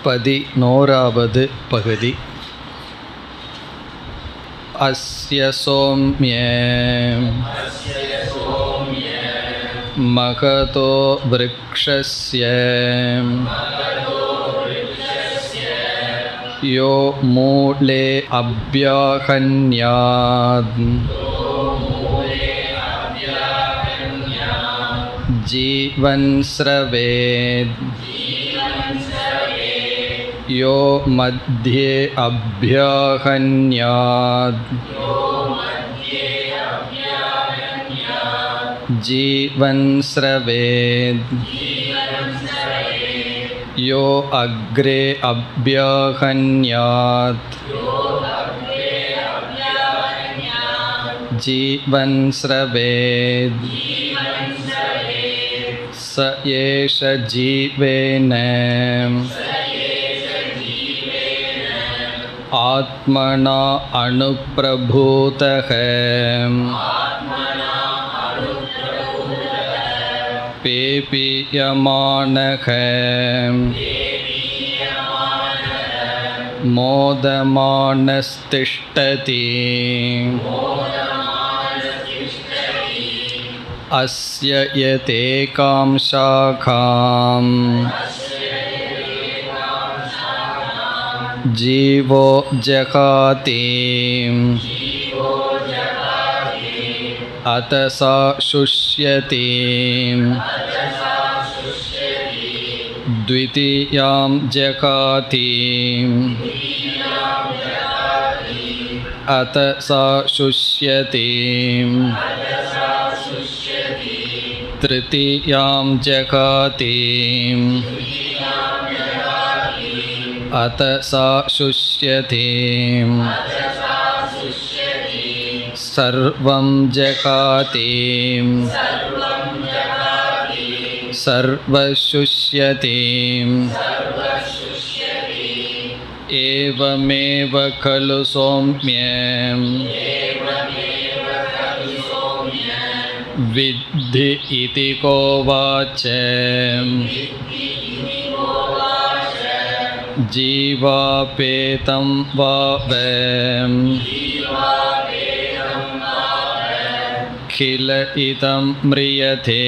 11வது பகுதி. அஸ்ய சோம்ய மகதோ விருக்ஷஸ்ய யோ மூலே அப்யாஹன்யாத் ஜீவன் ஸ்ரவேத் யோ மத்யே அப்யாஹன்யாத் ஜீவன் ஸ்ரவேத் யோ அக்ரே அப்யாஹன்யாத் ஜீவன் ஸ்ரவேத் ஸ ஏஷ ஜீவேன ஆத்மனா அனுப்ரபூதஹ பேபீயமானஹ மோதமானஸ்திஷ்டதி அஸ்ய யதேகாம் ஷாகாம் ஜீவோ ஜகாதி அத சா சுஷ்யதி த்விதீயாம் ஜகாதி அத சா சுஷ்யதி த்ரிதீயாம் ஜகாதி அத சா சுஷ்யதி சர்வம் ஜகாதி சர்வசுஷ்யதி ஏவமேவ கலு சௌம்யம் வித்தி இதி கோவாச்ச ஜீவாபேதம் வாவம் கில இதம் ம்ரியதே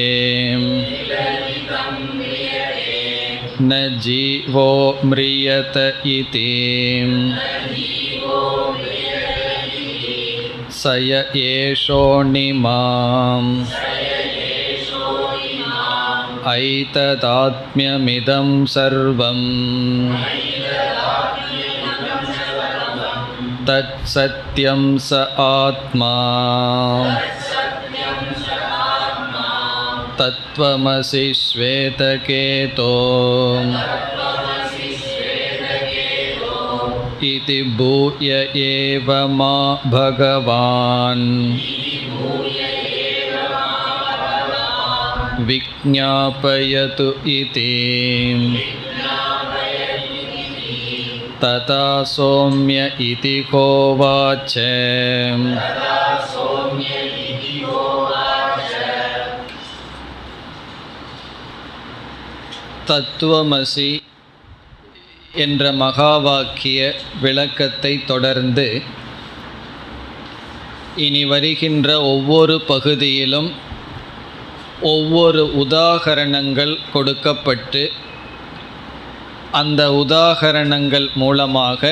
ந ஜீவோ ம்ரியத இதி சய ஏஷோனிமாம் ஐததாத்ம்யமிதம் சர்வம் தத் சத்யம் ச ஆத்மா தத்வமசி ஸ்வேதகேதோ இதி பூய ஏவ மா பகவான் விஜ்ஞாபயது இதி ததா சௌம்ய இதி கோவாச்ச தத்துவமசி என்ற மகாவாக்கிய விளக்கத்தை தொடர்ந்து இனி வருகின்ற ஒவ்வொரு பகுதியிலும் ஒவ்வொரு உதாகரணங்கள் கொடுக்கப்பட்டு அந்த உதாகரணங்கள் மூலமாக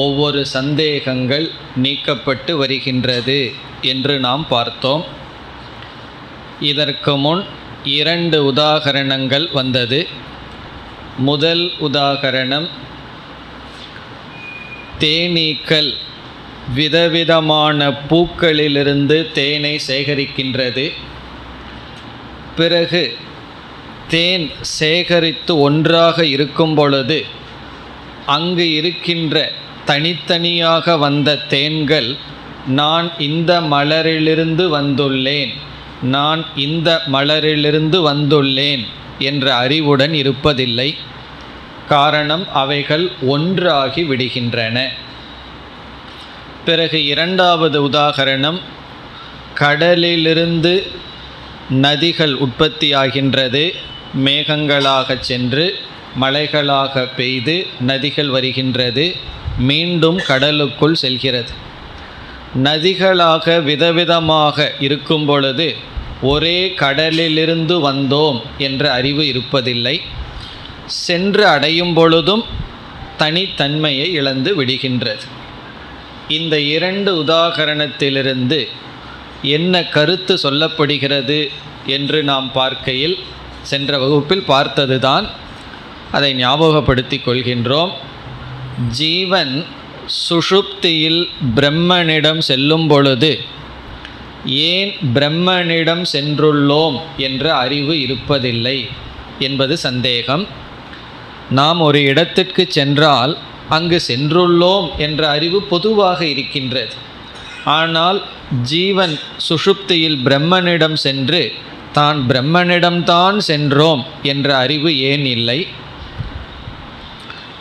ஒவ்வொரு சந்தேகங்கள் நீக்கப்பட்டு வருகின்றது என்று நாம் பார்த்தோம். இதற்கு முன் 2 உதாகரணங்கள் வந்தது. முதல் உதாகரணம், தேனீக்கள் விதவிதமான பூக்களிலிருந்து தேனை சேகரிக்கின்றது. பிறகு தேன் சேகரித்து ஒன்றாக இருக்கும் பொழுது அங்கு இருக்கின்ற தனித்தனியாக வந்த தேன்கள் நான் இந்த மலரிலிருந்து வந்துள்ளேன், நான் இந்த மலரிலிருந்து வந்துள்ளேன் என்ற அறிவுடன் இருப்பதில்லை. காரணம், அவைகள் ஒன்றாகி விடுகின்றன. பிறகு 2வது உதாகரணம், கடலிலிருந்து நதிகள் உற்பத்தியாகின்றது, மேகங்களாக சென்று மழைகளாக பெய்து நதிகள் வருகின்றது, மீண்டும் கடலுக்குள் செல்கிறது. நதிகளாக விதவிதமாக இருக்கும் பொழுது ஒரே கடலிலிருந்து வந்தோம் என்ற அறிவு இருப்பதில்லை. சென்று அடையும் பொழுதும் தனித்தன்மையை இழந்து விடுகின்றது. இந்த இரண்டு உதாகரணத்திலிருந்து என்ன கருத்து சொல்லப்படுகிறது என்று நாம் பார்க்கையில், சென்ற வகுப்பில் பார்த்ததுதான், அதை ஞாபகப்படுத்திக் கொள்கின்றோம். ஜீவன் சுஷுப்தியில் பிரம்மனிடம் செல்லும் பொழுது ஏன் பிரம்மனிடம் சென்றுள்ளோம் என்ற அறிவு இருப்பதில்லை என்பது சந்தேகம். நாம் ஒரு இடத்திற்கு சென்றால் அங்கு சென்றுள்ளோம் என்ற அறிவு பொதுவாக இருக்கின்றது. ஆனால் ஜீவன் சுஷுப்தியில் பிரம்மனிடம் சென்று தான் பிரம்மனிடம்தான் சென்றோம் என்ற அறிவு ஏன் இல்லை?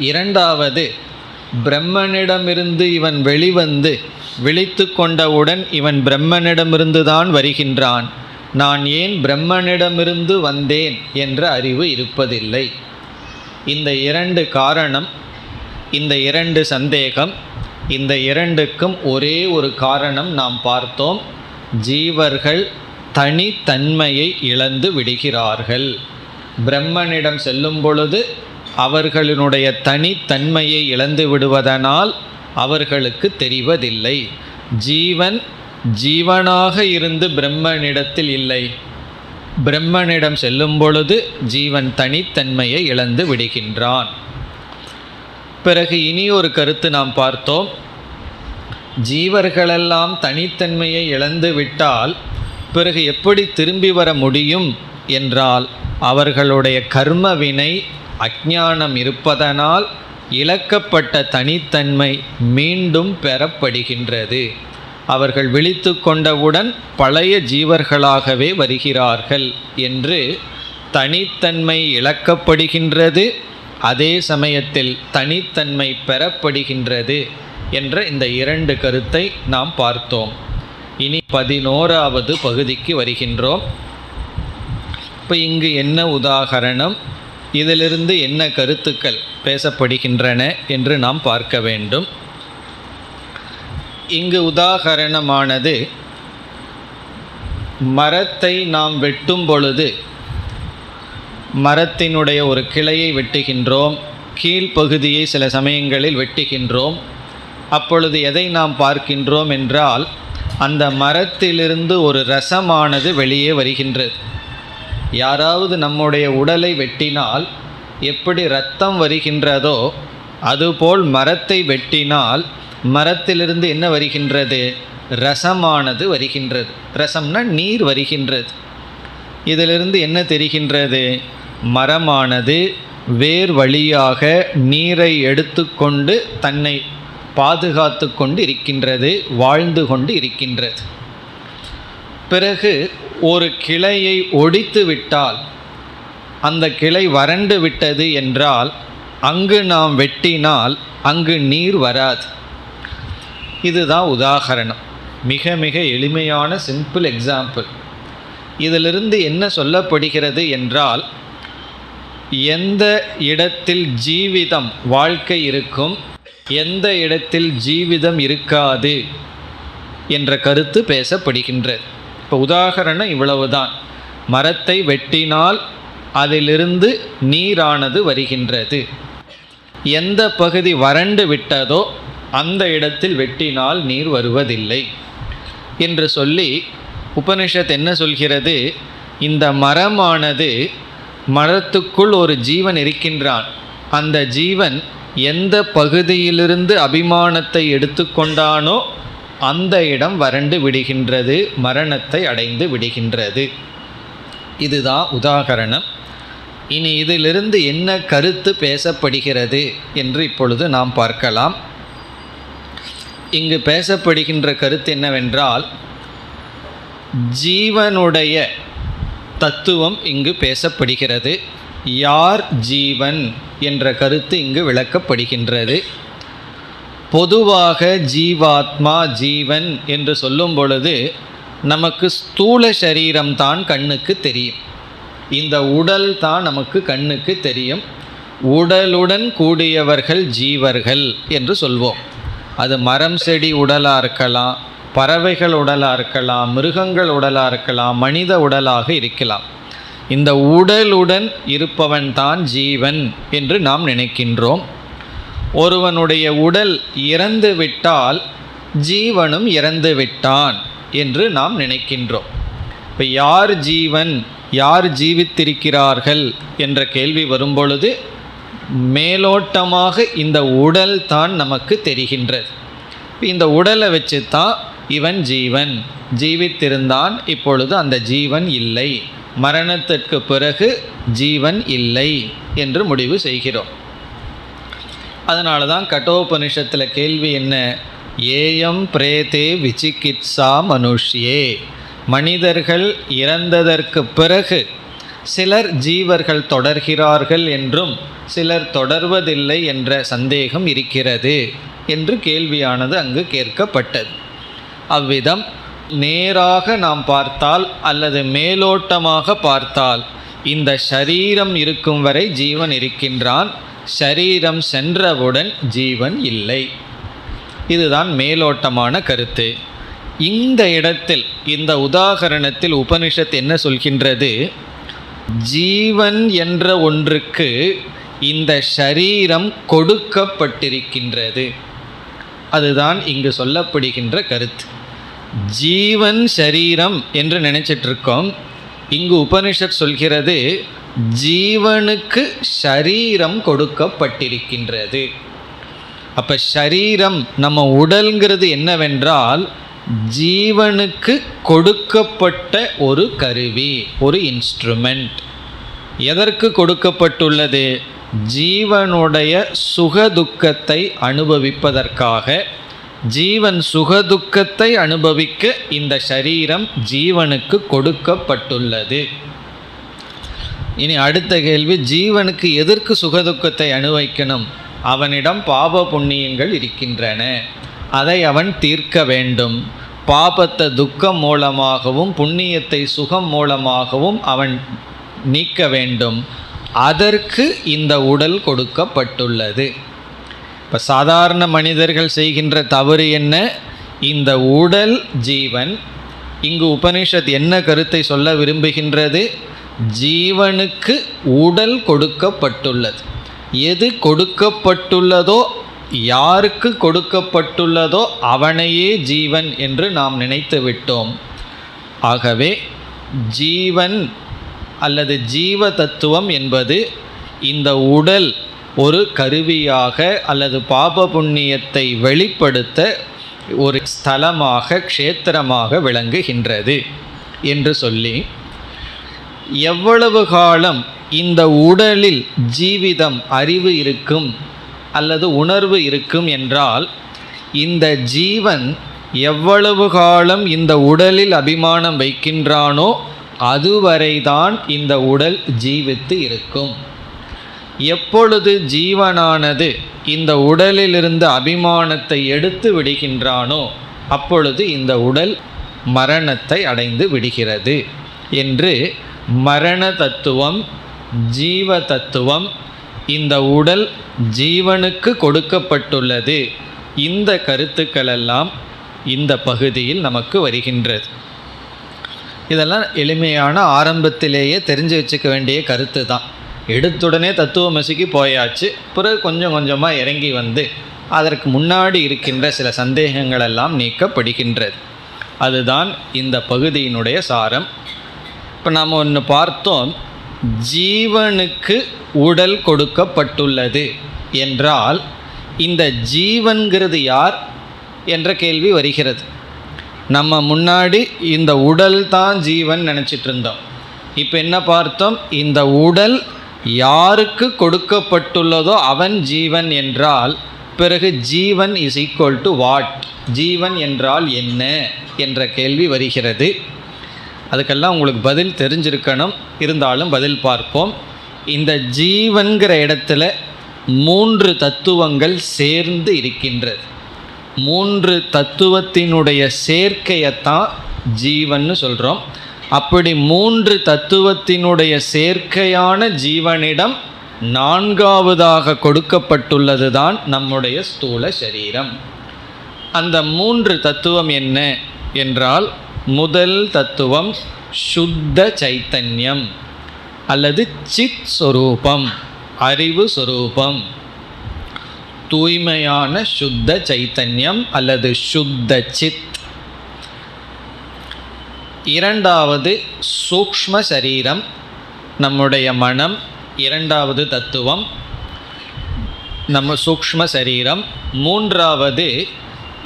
இரண்டாவது, பிரம்மனிடமிருந்து இவன் வெளிவந்து விழித்து கொண்டவுடன் இவன் பிரம்மனிடமிருந்து தான் வருகின்றான், நான் ஏன் பிரம்மனிடமிருந்து வந்தேன் என்ற அறிவு இருப்பதில்லை. இந்த இரண்டு காரணம், இந்த இரண்டு சந்தேகம், இந்த இரண்டுக்கும் ஒரே ஒரு காரணம் நாம் பார்த்தோம். ஜீவர்கள் தனித்தன்மையை இழந்து விடுகிறார்கள். பிரம்மனிடம் செல்லும் பொழுது அவர்களினுடைய தனித்தன்மையை இழந்து விடுவதனால் அவர்களுக்கு தெரிவதில்லை. ஜீவன் ஜீவனாக இருந்து பிரம்மனிடத்தில் இல்லை. பிரம்மனிடம் செல்லும் பொழுது ஜீவன் தனித்தன்மையை இழந்து விடுகின்றான். பிறகு இனி ஒரு கருத்து நாம் பார்த்தோம். ஜீவர்களெல்லாம் தனித்தன்மையை இழந்து விட்டால் பிறகு எப்படி திரும்பி வர முடியும் என்றால், அவர்களுடைய கர்மவினை அஞ்ஞானம் இருப்பதனால் இழக்கப்பட்ட தனித்தன்மை மீண்டும் பெறப்படுகின்றது. அவர்கள் விழித்து கொண்டவுடன் பழைய ஜீவர்களாகவே வருகிறார்கள் என்று தனித்தன்மை இழக்கப்படுகின்றது, அதே சமயத்தில் தனித்தன்மை பெறப்படுகின்றது என்ற இந்த இரண்டு கருத்தை நாம் பார்த்தோம். இனி 11வது பகுதிக்கு வருகின்றோம். இப்போ இங்கு என்ன உதாகரணம், இதிலிருந்து என்ன கருத்துக்கள் பேசப்படுகின்றன என்று நாம் பார்க்க வேண்டும். இங்கு உதாகரணமானது, மரத்தை நாம் வெட்டும் பொழுது மரத்தினுடைய ஒரு கிளையை வெட்டுகின்றோம், கீழ்ப்பகுதியை சில சமயங்களில் வெட்டுகின்றோம். அப்பொழுது எதை நாம் பார்க்கின்றோம் என்றால், அந்த மரத்திலிருந்து ஒரு ரசமானது வெளியே வருகின்றது. யாராவது நம்முடைய உடலை வெட்டினால் எப்படி இரத்தம் வருகின்றதோ அதுபோல் மரத்தை வெட்டினால் மரத்திலிருந்து என்ன வருகின்றது? ரசமானது வருகின்றது. ரசம்னா நீர் வருகின்றது. இதிலிருந்து என்ன தெரிகின்றது? மரமானது வேர் வழியாக நீரை எடுத்துக்கொண்டு தன்னை பாதுகாத்து கொண்டு இருக்கின்றது, வாழ்ந்து கொண்டு இருக்கின்றது. பிறகு ஒரு கிளையை ஒடித்து விட்டால், அந்த கிளை வறண்டு விட்டது என்றால், அங்கு நாம் வெட்டினால் அங்கு நீர் வராது. இதுதான் உதாகரணம். மிக மிக எளிமையான சிம்பிள் எக்ஸாம்பிள். இதிலிருந்து என்ன சொல்லப்படுகிறது என்றால், எந்த இடத்தில் ஜீவிதம் வாழ்க்கை இருக்கும், எந்த இடத்தில் ஜீவிதம் இருக்காது என்ற கருத்து பேசப்படுகின்றது. இப்போ உதாகரணம் இவ்வளவுதான். மரத்தை வெட்டினால் அதிலிருந்து நீரானது வருகின்றது. எந்த பகுதி வறண்டு விட்டதோ அந்த இடத்தில் வெட்டினால் நீர் வருவதில்லை என்று சொல்லி உபனிஷத் என்ன சொல்கிறது? இந்த மரமானது, மரத்துக்குள் ஒரு ஜீவன் இருக்கின்றான். அந்த ஜீவன் எந்த பகுதியிலிருந்து அபிமானத்தை எடுத்துக்கொண்டானோ அந்த இடம் வறண்டு விடுகின்றது, மரணத்தை அடைந்து விடுகின்றது. இதுதான் உதாகரணம். இனி இதிலிருந்து என்ன கருத்து பேசப்படுகிறது என்று இப்பொழுது நாம் பார்க்கலாம். இங்கு பேசப்படுகின்ற கருத்து என்னவென்றால், ஜீவனுடைய தத்துவம் இங்கு பேசப்படுகிறது. யார் ஜீவன் என்ற கருத்து இங்கு விளக்கப்படுகின்றது. பொதுவாக ஜீவாத்மா, ஜீவன் என்று சொல்லும் பொழுது நமக்கு ஸ்தூல சரீரம்தான் கண்ணுக்கு தெரியும். இந்த உடல் தான் நமக்கு கண்ணுக்கு தெரியும். உடலுடன் கூடியவர்கள் ஜீவர்கள் என்று சொல்வோம். அது மரம் செடி உடலாக இருக்கலாம், பறவைகள் உடலாக இருக்கலாம், மிருகங்கள் உடலாக இருக்கலாம், மனித உடலாக இருக்கலாம். இந்த உடலுடன் இருப்பவன் தான் ஜீவன் என்று நாம் நினைக்கின்றோம். ஒருவனுடைய உடல் இறந்து விட்டால் ஜீவனும் இறந்து விட்டான் என்று நாம் நினைக்கின்றோம். இப்போ யார் ஜீவன், யார் ஜீவித்திருக்கிறார்கள் என்ற கேள்வி வரும்பொழுது மேலோட்டமாக இந்த உடல் தான் நமக்கு தெரிகின்றது. இந்த உடலை வச்சு தான் இவன் ஜீவன், ஜீவித்திருந்தான், இப்பொழுது அந்த ஜீவன் இல்லை, மரணத்திற்கு பிறகு ஜீவன் இல்லை என்று முடிவு செய்கிறோம். அதனால தான் கட்டோபனிஷத்தில் கேள்வி என்ன, ஏயம் பிரேதே விசிகித்சா மனுஷ்யே, மனிதர்கள் இறந்ததற்கு பிறகு சிலர் ஜீவர்கள் தொடர்கிறார்கள் என்றும் சிலர் தொடர்வதில்லை என்ற சந்தேகம் இருக்கிறது என்று கேள்வியானது அங்கு கேட்கப்பட்டது. அவ்விதம் நேராக நாம் பார்த்தால் அல்லது மேலோட்டமாக பார்த்தால் இந்த ஷரீரம் இருக்கும் வரை ஜீவன் இருக்கின்றான், ஷரீரம் சென்றவுடன் ஜீவன் இல்லை. இதுதான் மேலோட்டமான கருத்து. இந்த இடத்தில் இந்த உதாகரணத்தில் உபனிஷத் என்ன சொல்கின்றது, ஜீவன் என்ற ஒன்றுக்கு இந்த ஷரீரம் கொடுக்கப்பட்டிருக்கின்றது. அதுதான் இங்கு சொல்லப்படுகின்ற கருத்து. ஜீவன் ஷரீரம் என்று நினைச்சிட்ருக்கோம். இங்கு உபனிஷத் சொல்கிறது ஜீவனுக்கு ஷரீரம் கொடுக்கப்பட்டிருக்கின்றது. அப்போ ஷரீரம் நம்ம உடல்ங்கிறது என்னவென்றால் ஜீவனுக்கு கொடுக்கப்பட்ட ஒரு கருவி, ஒரு இன்ஸ்ட்ருமெண்ட். எதற்கு கொடுக்கப்பட்டுள்ளது, ஜீவனுடைய சுகதுக்கத்தை அனுபவிப்பதற்காக. ஜீவன் சுகதுக்கத்தை அனுபவிக்க இந்த ஷரீரம் ஜீவனுக்கு கொடுக்கப்பட்டுள்ளது. இனி அடுத்த கேள்வி, ஜீவனுக்கு எதற்கு சுகதுக்கத்தை அனுபவிக்கணும், அவனிடம் பாப புண்ணியங்கள் இருக்கின்றன, அதை அவன் தீர்க்க வேண்டும். பாபத்தை துக்கம் மூலமாகவும் புண்ணியத்தை சுகம் மூலமாகவும் அவன் நீக்க வேண்டும். அதற்கு இந்த உடல் கொடுக்கப்பட்டுள்ளது. இப்போ சாதாரண மனிதர்கள் செய்கின்ற தவறு என்ன, இந்த உடல் ஜீவன். இங்கு உபனிஷத் என்ன கருத்தை சொல்ல விரும்புகின்றது, ஜீவனுக்கு உடல் கொடுக்கப்பட்டுள்ளது. எது கொடுக்கப்பட்டுள்ளதோ, யாருக்கு கொடுக்கப்பட்டுள்ளதோ அவனையே ஜீவன் என்று நாம் நினைத்து விட்டோம். ஆகவே ஜீவன் அல்லது ஜீவ தத்துவம் என்பது இந்த உடல் ஒரு கருவியாக அல்லது பாப புண்ணியத்தை வெளிப்படுத்த ஒரு ஸ்தலமாக, க்ஷேத்திரமாக விளங்குகின்றது என்று சொல்லி, எவ்வளவு காலம் இந்த உடலில் ஜீவிதம், அறிவு இருக்கும் அல்லது உணர்வு இருக்கும் என்றால், இந்த ஜீவன் எவ்வளவு காலம் இந்த உடலில் அபிமானம் வைக்கின்றானோ அதுவரைதான் இந்த உடல் ஜீவித்து இருக்கும். எப்பொழுது ஜீவனானது இந்த உடலிலிருந்து அபிமானத்தை எடுத்து விடுகின்றானோ அப்பொழுது இந்த உடல் மரணத்தை அடைந்து விடுகிறது என்று மரண தத்துவம், ஜீவ தத்துவம், இந்த உடல் ஜீவனுக்கு கொடுக்கப்பட்டுள்ளது, இந்த கருத்துக்களெல்லாம் இந்த பகுதியில் நமக்கு வருகின்றது. இதெல்லாம் எளிமையான ஆரம்பத்திலேயே தெரிஞ்சு வச்சுக்க வேண்டிய கருத்து தான். எடுத்துடனே தத்துவமசிக்கு போயாச்சு, பிறகு கொஞ்சம் கொஞ்சமாக இறங்கி வந்து அதற்கு முன்னாடி இருக்கின்ற சில சந்தேகங்களெல்லாம் நீக்கப்படுகின்றது. அதுதான் இந்த பகுதியினுடைய சாரம். இப்போ நாம் ஒன்று பார்த்தோம், ஜீவனுக்கு உடல் கொடுக்கப்பட்டுள்ளது என்றால் இந்த ஜீவன்கிறது யார் என்ற கேள்வி வருகிறது. நம்ம முன்னாடி இந்த உடல் தான் ஜீவன் நினச்சிட்டு இருந்தோம். இப்போ என்ன பார்த்தோம், இந்த உடல் யாருக்கு கொடுக்கப்பட்டுள்ளதோ அவன் ஜீவன் என்றால் பிறகு ஜீவன் இஸ் ஈக்குவல் டு வாட், ஜீவன் என்றால் என்ன என்ற கேள்வி வருகிறது. அதுக்கெல்லாம் உங்களுக்கு பதில் தெரிஞ்சிருக்கணும், இருந்தாலும் பதில் பார்ப்போம். இந்த ஜீவன்கிற இடத்துல 3 தத்துவங்கள் சேர்ந்து இருக்கின்றது. 3 தத்துவத்தினுடைய சேர்க்கையத்தான் ஜீவன்னு சொல்கிறோம். அப்படி 3 தத்துவத்தினுடைய சேர்க்கையான ஜீவனிடம் நான்காவதாக கொடுக்கப்பட்டுள்ளது தான் நம்முடைய ஸ்தூல சரீரம். அந்த 3 தத்துவம் என்ன என்றால், முதல் தத்துவம் சுத்த சைத்தன்யம் அல்லது சித் சொரூபம், அறிவு சொரூபம், தூய்மையான சுத்த சைத்தன்யம் அல்லது சுத்த சித். இரண்டாவது சூக்ஷ்ம சரீரம், நம்முடைய மனம், இரண்டாவது தத்துவம் நம்ம சூக்ஷ்ம சரீரம். மூன்றாவது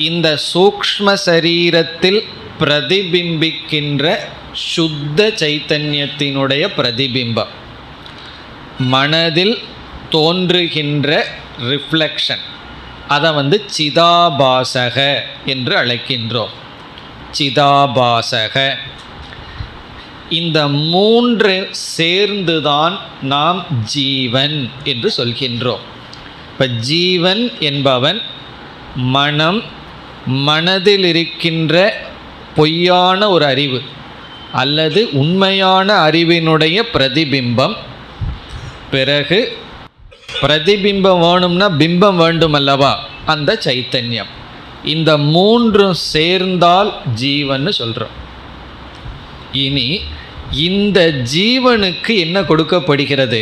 இந்த சூக்ஷ்ம சரீரத்தில் பிரதிபிம்பிக்கின்ற சுத்த சைத்தன்யத்தினுடைய பிரதிபிம்பம், மனதில் தோன்றுகின்ற ரிஃப்ளெக்ஷன், அதை சிதாபாசக என்று அழைக்கின்றோம். சிதாபாசக. இந்த 3 சேர்ந்துதான் நாம் ஜீவன் என்று சொல்கின்றோம். இப்போ ஜீவன் என்பவன் மனம், மனதில் இருக்கின்ற பொய்யான ஒரு அறிவு அல்லது உண்மையான அறிவினுடைய பிரதிபிம்பம். பிறகு பிரதிபிம்பம் வேணும்னா பிம்பம் வேண்டும் அல்லவா, அந்த சைத்தன்யம். இந்த 3 சேர்ந்தால் ஜீவன்னு சொல்கிறோம். இனி இந்த ஜீவனுக்கு என்ன கொடுக்கப்படுகிறது?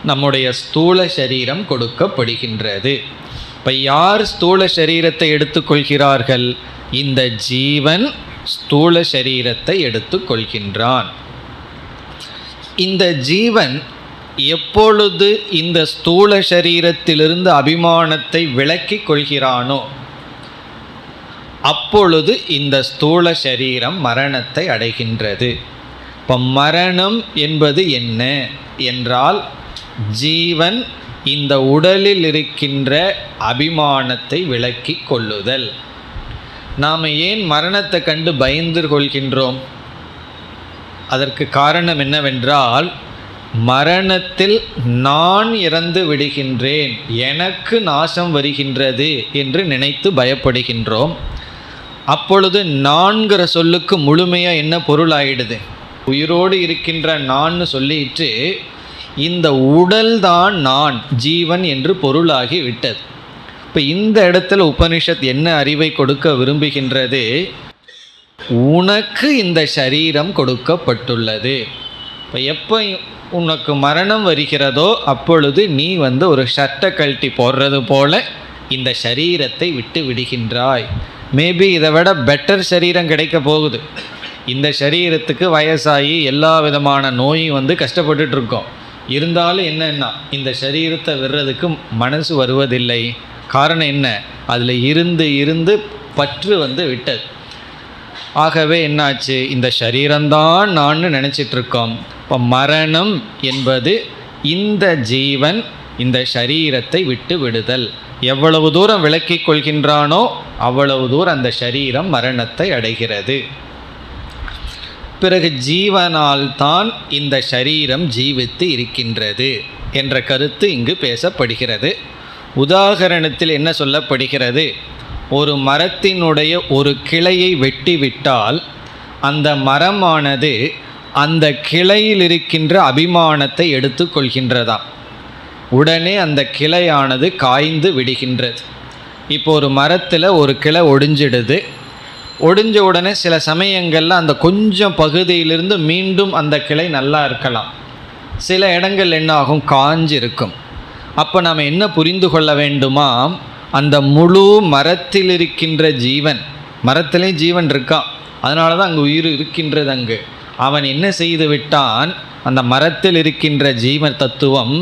நம்முடைய ஸ்தூல சரீரம் கொடுக்கப்படுகின்றது. இப்போ யார் ஸ்தூல சரீரத்தை எடுத்துக்கொள்கிறார்கள்? இந்த ஜீவன் ஸ்தூல சரீரத்தை எடுத்துக்கொள்கின்றான். இந்த ஜீவன் எப்பொழுது இந்த ஸ்தூல சரீரத்திலிருந்து அபிமானத்தை விலக்கிக் கொள்கிறானோ அப்பொழுது இந்த ஸ்தூல சரீரம் மரணத்தை அடைகின்றது. இப்போ மரணம் என்பது என்ன என்றால், ஜீவன் இந்த உடலில் இருக்கின்ற அபிமானத்தை விலக்கி கொள்ளுதல். நாம் ஏன் மரணத்தை கண்டு பயந்து கொள்கின்றோம்? அதற்கு காரணம் என்னவென்றால், மரணத்தில் நான் இறந்து விடுகின்றேன், எனக்கு நாசம் வருகின்றது என்று நினைத்து பயப்படுகின்றோம். அப்பொழுது நான்கிற சொல்லுக்கு முழுமையாக என்ன பொருள் ஆயிடுது? உயிரோடு இருக்கின்ற நான் சொல்லிட்டு இந்த உடல்தான் நான், ஜீவன் என்று பொருளாகி விட்டது. இப்போ இந்த இடத்துல உபனிஷத் என்ன அறிவை கொடுக்க விரும்புகின்றது? உனக்கு இந்த சரீரம் கொடுக்கப்பட்டுள்ளது. இப்போ எப்போ உனக்கு மரணம் வருகிறதோ அப்பொழுது நீ ஒரு ஷர்ட்டை கழட்டி போடுறது போல இந்த சரீரத்தை விட்டு விடுகின்றாய். மேபி இதை விட பெட்டர் சரீரம் கிடைக்க போகுது. இந்த சரீரத்துக்கு வயசாகி எல்லா விதமான நோயும் கஷ்டப்பட்டுட்டு இருக்கோம். இருந்தாலும் என்னன்னா இந்த சரீரத்தை விடுறதுக்கு மனசு வருவதில்லை. காரணம் என்ன? அதில் இருந்து இருந்து பற்று விட்டது. ஆகவே என்னாச்சு? இந்த சரீரம்தான் நான் நினச்சிட்ருக்கோம். இப்போ மரணம் என்பது இந்த ஜீவன் இந்த சரீரத்தை விட்டு விடுதல். எவ்வளவு தூரம் விலக்கிக் கொள்கின்றானோ அவ்வளவு தூரம் அந்த சரீரம் மரணத்தை அடைகிறது. பிறகு ஜீவனால் தான் இந்த சரீரம் ஜீவித்து இருக்கின்றது என்ற கருத்து இங்கு பேசப்படுகிறது. உதாகரணத்தில் என்ன சொல்லப்படுகிறது? ஒரு மரத்தினுடைய ஒரு கிளையை வெட்டிவிட்டால் அந்த மரமானது அந்த கிளையில் இருக்கின்ற அபிமானத்தை எடுத்து கொள்கின்றதாம். உடனே அந்த கிளையானது காய்ந்து விடுகின்றது. இப்போ ஒரு மரத்தில் ஒரு கிளை ஒடிஞ்சிடுது. ஒடிஞ்ச உடனே சில சமயங்களில் அந்த கொஞ்சம் பகுதியிலிருந்து மீண்டும் அந்த கிளை நல்லா இருக்கலாம். சில இடங்கள் என்ன ஆகும்? காஞ்சு இருக்கும். அப்போ நாம் என்ன புரிந்து கொள்ள வேண்டுமா? அந்த முழு மரத்தில் இருக்கின்ற ஜீவன், மரத்திலே ஜீவன் இருக்கான், அதனால தான் அங்கே உயிர் இருக்கின்றது. அங்கு அவன் என்ன செய்து விட்டான்? அந்த மரத்தில் இருக்கின்ற ஜீவன் தத்துவம்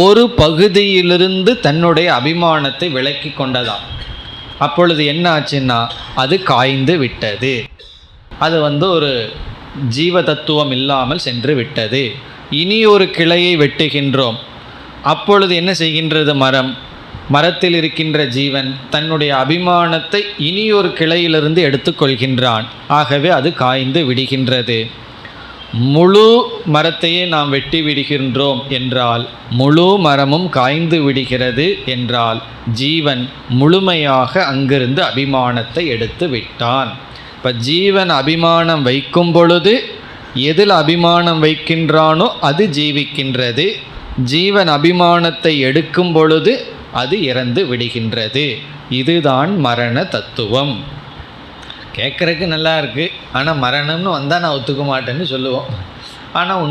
ஒரு பகுதியிலிருந்து தன்னுடைய அபிமானத்தை விலக்கி கொண்டதாம். அப்பொழுது என்ன ஆச்சுன்னா அது காய்ந்து விட்டது. அது ஒரு ஜீவ தத்துவம் இல்லாமல் சென்று விட்டது. இனி ஒரு கிளையை வெட்டுகின்றோம். அப்பொழுது என்ன செய்கின்றது? மரத்தில் இருக்கின்ற ஜீவன் தன்னுடைய அபிமானத்தை இனி ஒரு கிளையிலிருந்து எடுத்துக்கொள்கின்றான். ஆகவே அது காய்ந்து விடுகின்றது. முழு மரத்தையே நாம் வெட்டி விடுகின்றோம் என்றால் முழு மரமும் காய்ந்து விடுகிறது என்றால் ஜீவன் முழுமையாக அங்கிருந்து அபிமானத்தை எடுத்து விட்டான். இப்போ ஜீவன் அபிமானம் வைக்கும் பொழுது எதில் அபிமானம் வைக்கின்றானோ அது ஜீவிக்கின்றது. ஜீவன் அபிமானத்தை எடுக்கும் பொழுது அது இறந்து விடுகின்றது. இதுதான் மரண தத்துவம். கேட்குறதுக்கு நல்லா இருக்குது, ஆனால் மரணம்னு வந்தால் நான் ஒத்துக்க மாட்டேன்னு சொல்லுவோம். ஆனால்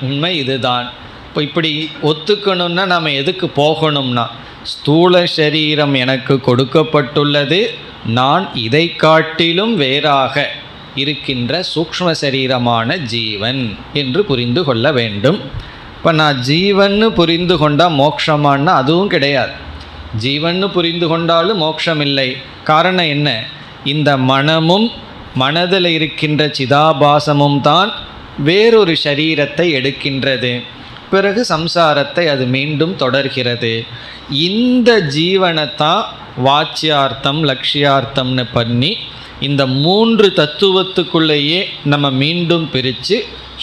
உண்மை இதுதான். இப்போ இப்படி ஒத்துக்கணும்னா நாம் எதுக்கு போகணும்னா, ஸ்தூல சரீரம் எனக்கு கொடுக்கப்பட்டுள்ளது, நான் இதை காட்டிலும் வேறாக இருக்கின்ற சூக்ஷ்ம சரீரமான ஜீவன் என்று புரிந்து கொள்ள வேண்டும். இப்போ நான் ஜீவன்னு புரிந்து கொண்டால் மோட்சமானா அதுவும் கிடையாது. ஜீவன்னு புரிந்து கொண்டாலும் மோட்சம் இல்லை. காரணம் என்ன? இந்த மனமும் மனதில் இருக்கின்ற சிதாபாசமும் தான் வேறொரு சரீரத்தை எடுக்கின்றது. பிறகு சம்சாரத்தை அது மீண்டும் தொடர்கிறது. இந்த ஜீவனைத்தான் வாச்சியார்த்தம் லட்சியார்த்தம்னு பண்ணி இந்த 3 தத்துவத்துக்குள்ளேயே நம்ம மீண்டும் பிரித்து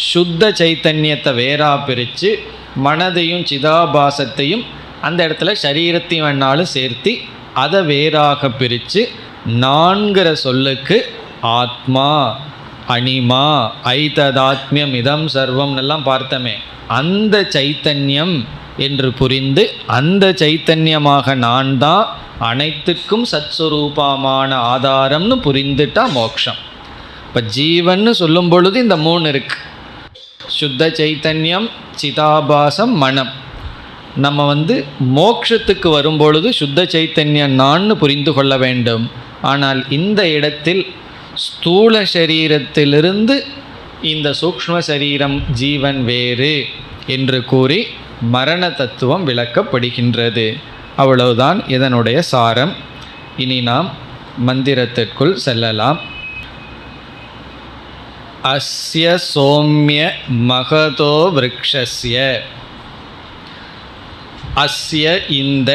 சுத்த சைத்தன்யத்தை வேறா பிரித்து மனதையும் சிதாபாசத்தையும் அந்த இடத்துல சரீரத்தையும் வேணாலும் சேர்த்து அதை வேறாக பிரித்து நான்கிற சொல்லுக்கு ஆத்மா அனிமா ஐததாத்மியம் இதம் சர்வம் எல்லாம் பார்த்தமே, அந்த சைத்தன்யம் என்று புரிந்து அந்த சைத்தன்யமாக நான் தான் அனைத்துக்கும் சத்ஸ்வரூபமான ஆதாரம்னு புரிந்துட்டா மோட்சம். இப்போ ஜீவன்னு சொல்லும் பொழுது இந்த 3 இருக்கு, சுத்த சைத்தன்யம் சிதாபாசம் மனம். நம்ம மோட்சத்துக்கு வரும்பொழுது சுத்த சைத்தன்யம் நான்னு புரிந்து கொள்ள வேண்டும். ஆனால் இந்த இடத்தில் ஸ்தூல சரீரத்திலிருந்து இந்த சூக்ஷ்ம சரீரம் ஜீவன் வேறு என்று கூறி மரண தத்துவம் விளக்கப்படுகின்றது. அவ்வளவுதான் இதனுடைய சாரம். இனி நாம் மந்திரத்திற்குள் செல்லலாம். அஸ்ய சோம்ய மகதோ விருக்ஷஸ்ய. அஸ்ய இந்த,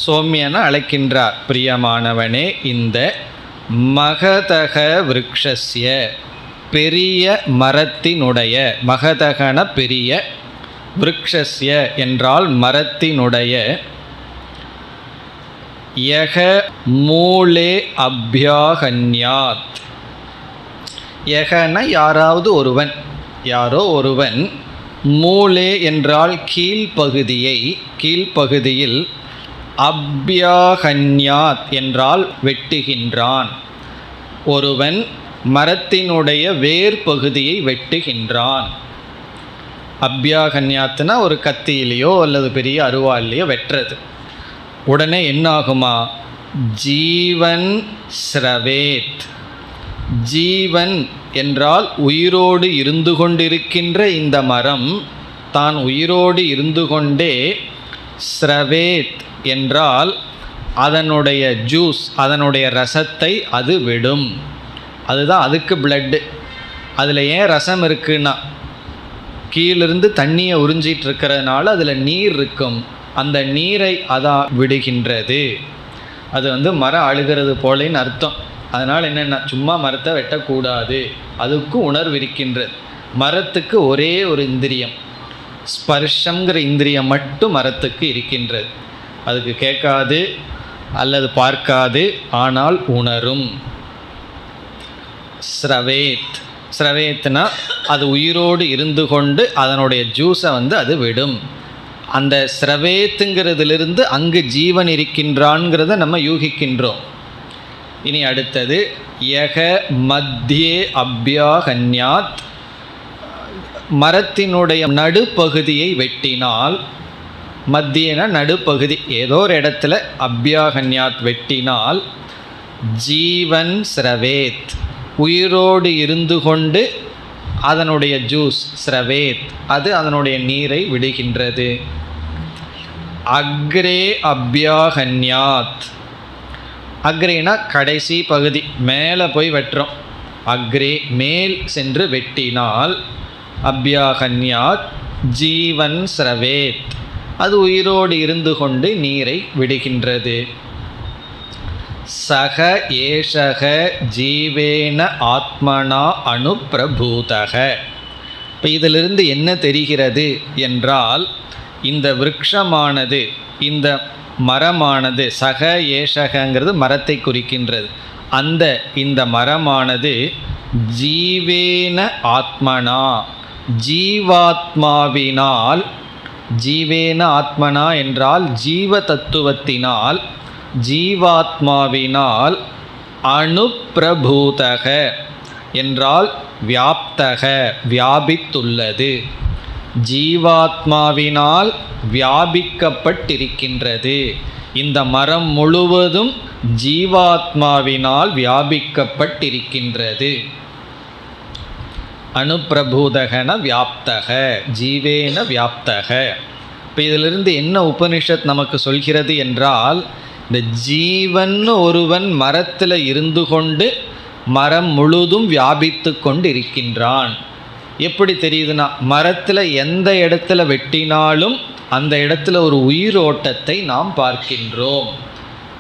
சோம்யன அழைக்கின்றார், பிரியமானவனே இந்த மகதக விருக்ஷஸ்ய பெரிய மரத்தினுடைய, மகதகன பெரிய, விருக்ஷஸ்ய என்றால் மரத்தினுடைய, யக மூலே அப்யாகன்யாத். யகன யாராவது ஒருவன், யாரோ ஒருவன், மூலே என்றால் கீழ்ப்பகுதியை, கீழ்ப்பகுதியில், அப்யாகன்யாத் என்றால் வெட்டுகின்றான். ஒருவன் மரத்தினுடைய வேர் பகுதியை வெட்டுகின்றான். அப்யாகன்யாத்னா ஒரு கத்தியிலையோ அல்லது பெரிய அருவாலையோ வெட்டுறது. உடனே என்னாகுமா? ஜீவன் ஸ்ரவேத். ஜீவன் என்றால் உயிரோடு இருந்து கொண்டிருக்கின்ற இந்த மரம் தான் உயிரோடு இருந்து கொண்டே, ஸ்ரவேத் என்றால் அதனுடைய ஜூஸ், அதனுடைய ரசத்தை அது விடும். அதுதான் அதுக்கு பிளட்டு. அதில் ஏன் ரசம் இருக்குன்னா, கீழிருந்து தண்ணியை உறிஞ்சிட்டு இருக்கிறதுனால அதில் நீர் இருக்கும். அந்த நீரை அதான் விடுகின்றது. அது மரம் அழுகிறது போலேன்னு அர்த்தம். அதனால் என்னென்னா, சும்மா மரத்தை வெட்டக்கூடாது, அதுக்கு உணர்வு இருக்கின்றது. மரத்துக்கு ஒரே ஒரு இந்திரியம், ஸ்பர்ஷங்கிற இந்திரியம் மட்டும் மரத்துக்கு இருக்கின்றது. அதுக்கு கேட்காது அல்லது பார்க்காது, ஆனால் உணரும். ஸ்ரவேத், ஸ்ரவேத்னா அது உயிரோடு இருந்து கொண்டு அதனுடைய ஜூஸை அது விடும். அந்த ஸ்ரவேத்துங்கிறதுலேருந்து அங்கு ஜீவன் இருக்கின்றான்ங்கிறத நம்ம யூகிக்கின்றோம். இனி அடுத்தது யக மத்தியே அப்யாகன்யாத். மரத்தினுடைய நடுப்பகுதியை வெட்டினால், மத்தியன நடுப்பகுதி, ஏதோ ஒரு இடத்துல அப்யாகன்யாத் வெட்டினால், ஜீவன் ஸ்ரவேத் உயிரோடு இருந்து கொண்டு அதனுடைய ஜூஸ் ஸ்ரவேத் அது அதனுடைய நீரை விடுகின்றது. அக்ரே அப்யாகன்யாத். அக்ரேனா கடைசி பகுதி, மேலே போய் வெட்டுறோம். அக்ரே மேல் சென்று வெட்டினால், அப்யாகன்யாத் ஜீவன் ஸ்ரவேத் அது உயிரோடு இருந்து கொண்டு நீரை விடுகின்றது. சக ஏஷக ஜீவேன ஆத்மனா அனுப்பிரபூதக. இப்போ இதிலிருந்து என்ன தெரிகிறது என்றால், இந்த விருட்சமானது, இந்த மரமானது, சக ஏஷகங்கிறது மரத்தை குறிக்கின்றது. இந்த மரமானது ஜீவேன ஆத்மனா ஜீவாத்மாவினால் ஜீவேன ஆத்மனா என்றால் ஜீவ தத்துவத்தினால், ஜீவாத்மாவினால், அனுப்பிரபூதக என்றால் வியாப்தக வியாபித்துள்ளது, ஜீவாத்மாவினால் வியாபிக்கப்பட்டிருக்கின்றது. இந்த மரம் முழுவதும் ஜீவாத்மாவினால் வியாபிக்கப்பட்டிருக்கின்றது. அனுப்பிரபூதகன வியாப்தக, ஜீவேன வியாப்தக. இப்போ இதிலிருந்து என்ன உபனிஷத் நமக்கு சொல்கிறது என்றால், இந்த ஜீவன் ஒருவன் மரத்தில் இருந்து கொண்டு மரம் முழுதும் வியாபித்து கொண்டு இருக்கின்றான். எப்படி தெரியுதுன்னா, மரத்தில் எந்த இடத்துல வெட்டினாலும் அந்த இடத்துல ஒரு உயிரோட்டத்தை நாம் பார்க்கின்றோம்.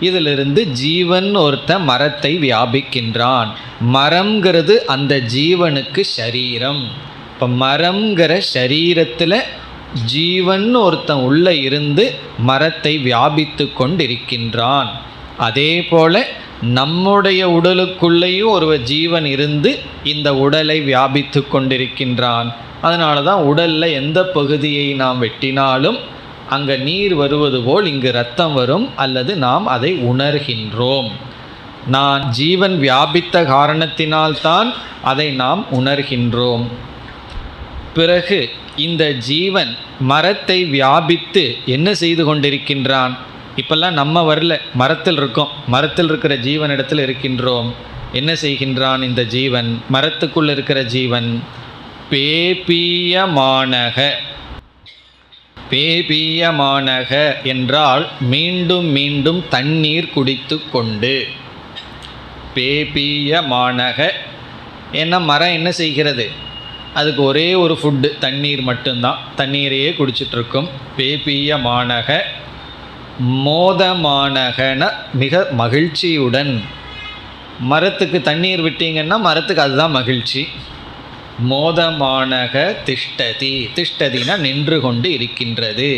இதிலிருந்து ஜீவன் ஒருத்தன் மரத்தை வியாபிக்கின்றான். மரம்ங்கிறது அந்த ஜீவனுக்கு சரீரம். இப்போ மரம்ங்கிற சரீரத்தில் ஜீவன் ஒருத்தன் உள்ளே இருந்து மரத்தை வியாபித்து கொண்டிருக்கின்றான். அதே போல் நம்முடைய உடலுக்குள்ளேயும் ஒரு ஜீவன் இருந்து இந்த உடலை வியாபித்து கொண்டிருக்கின்றான். அதனால தான் உடலில் எந்த பகுதியை நாம் வெட்டினாலும் அங்கே நீர் வருவது போல் இங்கு இரத்தம் வரும், அல்லது நாம் அதை உணர்கின்றோம். நான் ஜீவன் வியாபித்த காரணத்தினால்தான் அதை நாம் உணர்கின்றோம். பிறகு இந்த ஜீவன் மரத்தை வியாபித்து என்ன செய்து கொண்டிருக்கின்றான்? இப்பெல்லாம் நம்ம வரல, மரத்தில் இருக்கோம், மரத்தில் இருக்கிற ஜீவன் இடத்தில் இருக்கின்றோம். என்ன செய்கின்றான் இந்த ஜீவன்? மரத்துக்குள் இருக்கிற ஜீவன் பேபியமானக. பேபியமானக என்றால் மீண்டும் மீண்டும் தண்ணீர் குடித்து கொண்டு. பேபியமானக ஏன்னா மரம் என்ன செய்கிறது? அதுக்கு ஒரே ஒரு ஃபுட்டு தண்ணீர் மட்டும்தான், தண்ணீரையே குடிச்சிட்ருக்கும். பேபியமானக மோதமானகன மிக மகிழ்ச்சியுடன். மரத்துக்கு தண்ணீர் விட்டீங்கன்னா மரத்துக்கு அதுதான் மகிழ்ச்சி. மோதமானக திஷ்டதி, திஷ்டதினா நின்று கொண்டு இருக்கின்றது.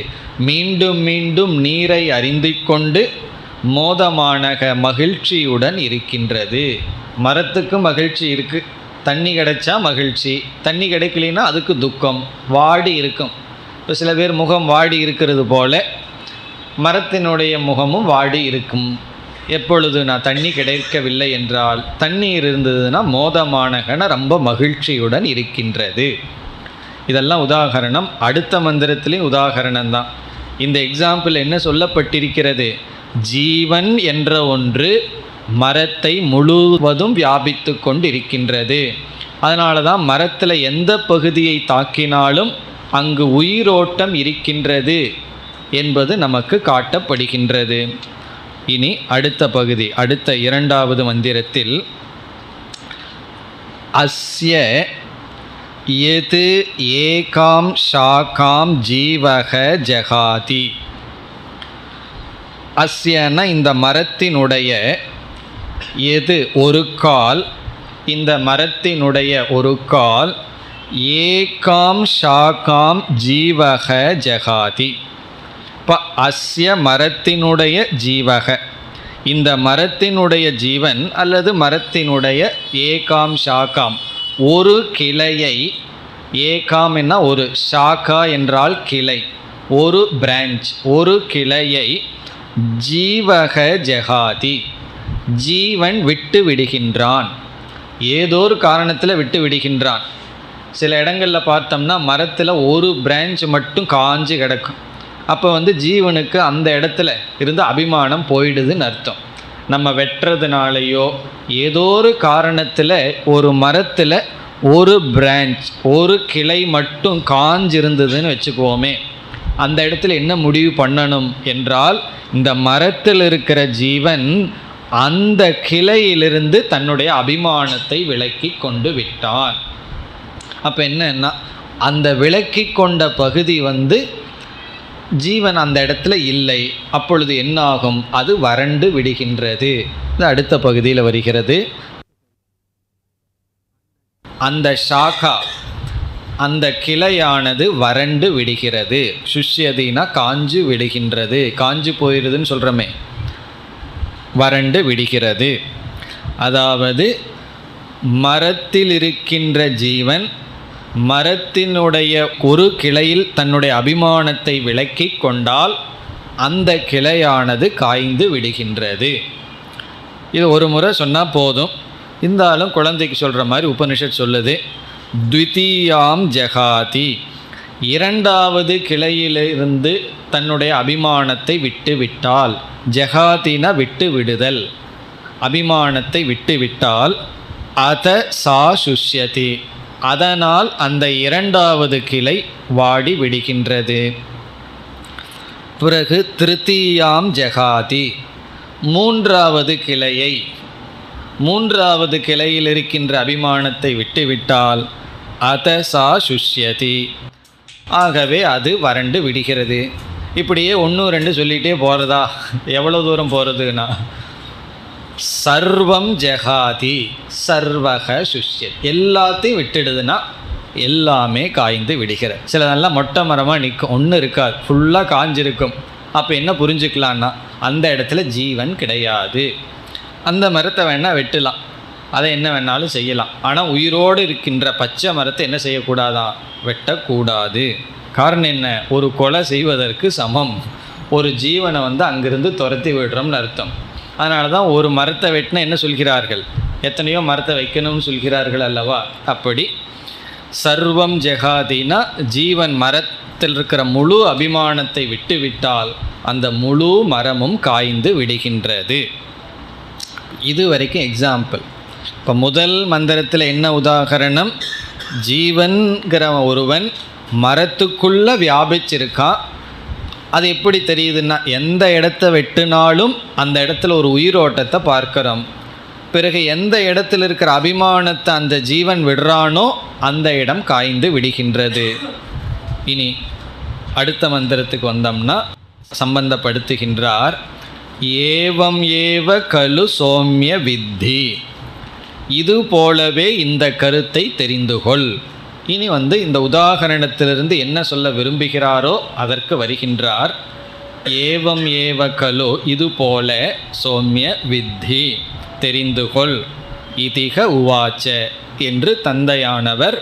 மீண்டும் மீண்டும் நீரை அறிந்து கொண்டு மோதமானக மகிழ்ச்சியுடன் இருக்கின்றது. மரத்துக்கு மகிழ்ச்சி இருக்குது, தண்ணி கிடைச்சா மகிழ்ச்சி, தண்ணி கிடைக்கலைன்னா அதுக்கு துக்கம், வாடி இருக்கும். இப்போ சில பேர் முகம் வாடி இருக்கிறது போல மரத்தினுடைய முகமும் வாடி இருக்கும். எப்பொழுது நான் தண்ணி கிடைக்கவில்லை என்றால், தண்ணீர் இருந்ததுன்னா மோதமானகன ரொம்ப மகிழ்ச்சியுடன் இருக்கின்றது. இதெல்லாம் உதாகரணம். அடுத்த மந்திரத்திலையும் உதாகரணம் தான். இந்த எக்ஸாம்பிள் என்ன சொல்லப்பட்டிருக்கிறது? ஜீவன் என்ற ஒன்று மரத்தை முழுவதும் வியாபித்து கொண்டு இருக்கின்றது. அதனால தான் மரத்தில் எந்த பகுதியை தாக்கினாலும் அங்கு உயிரோட்டம் இருக்கின்றது என்பது நமக்கு காட்டப்படுகின்றது. இனி அடுத்த பகுதி, அடுத்த இரண்டாவது மந்திரத்தில் அஸ்ய யத் ஏகாம் ஷாகாம் ஜீவக ஜகாதி. அஸ்யன இந்த மரத்தினுடைய, எது ஒரு கால், இந்த மரத்தினுடைய ஒரு கால், ஏகாம் ஷாகாம் ஜீவக ஜகாதி. இப்போ அஸ்ய மரத்தினுடைய ஜீவக, இந்த மரத்தினுடைய ஜீவன் அல்லது மரத்தினுடைய ஏகாம் ஷாகாம் ஒரு கிளையை, ஏகாம் என்ன ஒரு, ஷாகா என்றால் கிளை, ஒரு பிரான்ச் ஒரு கிளையை, ஜீவக ஜகாதி ஜீவன் விட்டு விடுகின்றான். ஏதோ ஒரு காரணத்தில் விட்டு விடுகின்றான். சில இடங்களில் பார்த்தோம்னா மரத்தில் ஒரு பிரான்ச் மட்டும் காஞ்சு கிடக்கும். அப்போ ஜீவனுக்கு அந்த இடத்துல இருந்து அபிமானம் போயிடுதுன்னு அர்த்தம். நம்ம வெட்டுறதுனாலையோ ஏதோ ஒரு காரணத்தில் ஒரு மரத்தில் ஒரு பிரான்ச் ஒரு கிளை மட்டும் காஞ்சிருந்ததுன்னு வச்சுக்குவோமே, அந்த இடத்துல என்ன முடிவு பண்ணணும் என்றால், இந்த மரத்தில் இருக்கிற ஜீவன் அந்த கிளையிலிருந்து தன்னுடைய அபிமானத்தை விலக்கி கொண்டு விட்டான். அப்போ என்னன்னா, அந்த விலக்கி கொண்ட பகுதி ஜீவன் அந்த இடத்துல இல்லை. அப்பொழுது என்ன ஆகும்? அது வறண்டு விடுகின்றது. இது அடுத்த பகுதியில் வருகிறது. அந்த ஷாகா, அந்த கிளையானது வறண்டு விடுகிறது. சுஷ்யதினா காஞ்சு விடுகின்றது, காஞ்சு போயிடுதுன்னு சொல்கிறோமே, வறண்டு விடுகிறது. அதாவது மரத்தில் இருக்கின்ற ஜீவன் மரத்தினுடைய ஒரு கிளையில் தன்னுடைய அபிமானத்தை விலக்கி கொண்டால் அந்த கிளையானது காய்ந்து விடுகின்றது. இது ஒரு முறை சொன்னால் போதும். இருந்தாலும் குழந்தைக்கு சொல்கிற மாதிரி உபனிஷத் சொல்லுது, த்விதீயாம் ஜகாதி, இரண்டாவது கிளையிலிருந்து தன்னுடைய அபிமானத்தை விட்டு விட்டால், ஜகாதினா விட்டு விடுதல், அபிமானத்தை விட்டு விட்டால், அத சா சுஷ்யதி, அதனால் அந்த இரண்டாவது கிளை வாடி விடுகின்றது. பிறகு திருத்தீயாம் ஜகாதி, மூன்றாவது கிளையை, மூன்றாவது கிளையில் இருக்கின்ற அபிமானத்தை விட்டுவிட்டால் அத சா சுஷ்யதி, ஆகவே அது வறண்டு விடுகிறது. இப்படியே 1 2 சொல்லிகிட்டே போகிறதா? எவ்வளோ தூரம் போகிறதுனா, சர்வம் ஜகாதி சர்வக சுஷ்யத், எல்லாத்தையும் விட்டுடுதுன்னா எல்லாமே காய்ந்து விடுகிற. சில நல்லா மொட்டை மரமாக நிற்கும், ஒன்றும் இருக்காது, ஃபுல்லாக காஞ்சிருக்கும். அப்போ என்ன புரிஞ்சுக்கலான்னா, அந்த இடத்துல ஜீவன் கிடையாது. அந்த மரத்தை வேணால் வெட்டலாம், அதை என்ன வேணாலும் செய்யலாம். ஆனால் உயிரோடு இருக்கின்ற பச்சை மரத்தை என்ன செய்யக்கூடாதான்? வெட்டக்கூடாது. காரணம் என்ன? ஒரு கொலை செய்வதற்கு சமம் ஒரு ஜீவனை அங்கிருந்து துரத்தி விடுறோம்னு அர்த்தம். அதனால தான் ஒரு மரத்தை வெட்டினா என்ன சொல்கிறார்கள்? எத்தனையோ மரத்தை வைக்கணும்னு சொல்கிறார்கள் அல்லவா? அப்படி சர்வம் ஜெகாதினா ஜீவன் மரத்தில் இருக்கிற முழு அபிமானத்தை விட்டுவிட்டால் அந்த முழு மரமும் காய்ந்து விடுகின்றது. இது வரைக்கும் எக்ஸாம்பிள். இப்போ முதல் மந்திரத்தில் என்ன உதாகரணம்? ஜீவன்கிற ஒருவன் மரத்துக்குள்ளே வியாபிச்சிருக்கான். அது எப்படி தெரியுதுன்னா, எந்த இடத்த வெட்டினாலும் அந்த இடத்துல ஒரு உயிரோட்டத்தை பார்க்குறோம். பிறகு எந்த இடத்துல இருக்கிற அபிமானத்தை அந்த ஜீவன் விடுறானோ அந்த இடம் காய்ந்து விடுகின்றது. இனி அடுத்த மந்திரத்துக்கு வந்தோம்னா சம்பந்தப்படுத்துகின்றார். ஏவம் ஏவ கலு சோம்ய வித்தி, இது போலவே இந்த கருத்தை தெரிந்துகொள். இனி இந்த உதாகரணத்திலிருந்து என்ன சொல்ல விரும்புகிறாரோ அதற்கு வருகின்றார். ஏவம் ஏவ கலு, இது போல, சோம்ய வித்தி, தெரிந்துகொள், இதிக உவாச்ச என்று தந்தையானவர்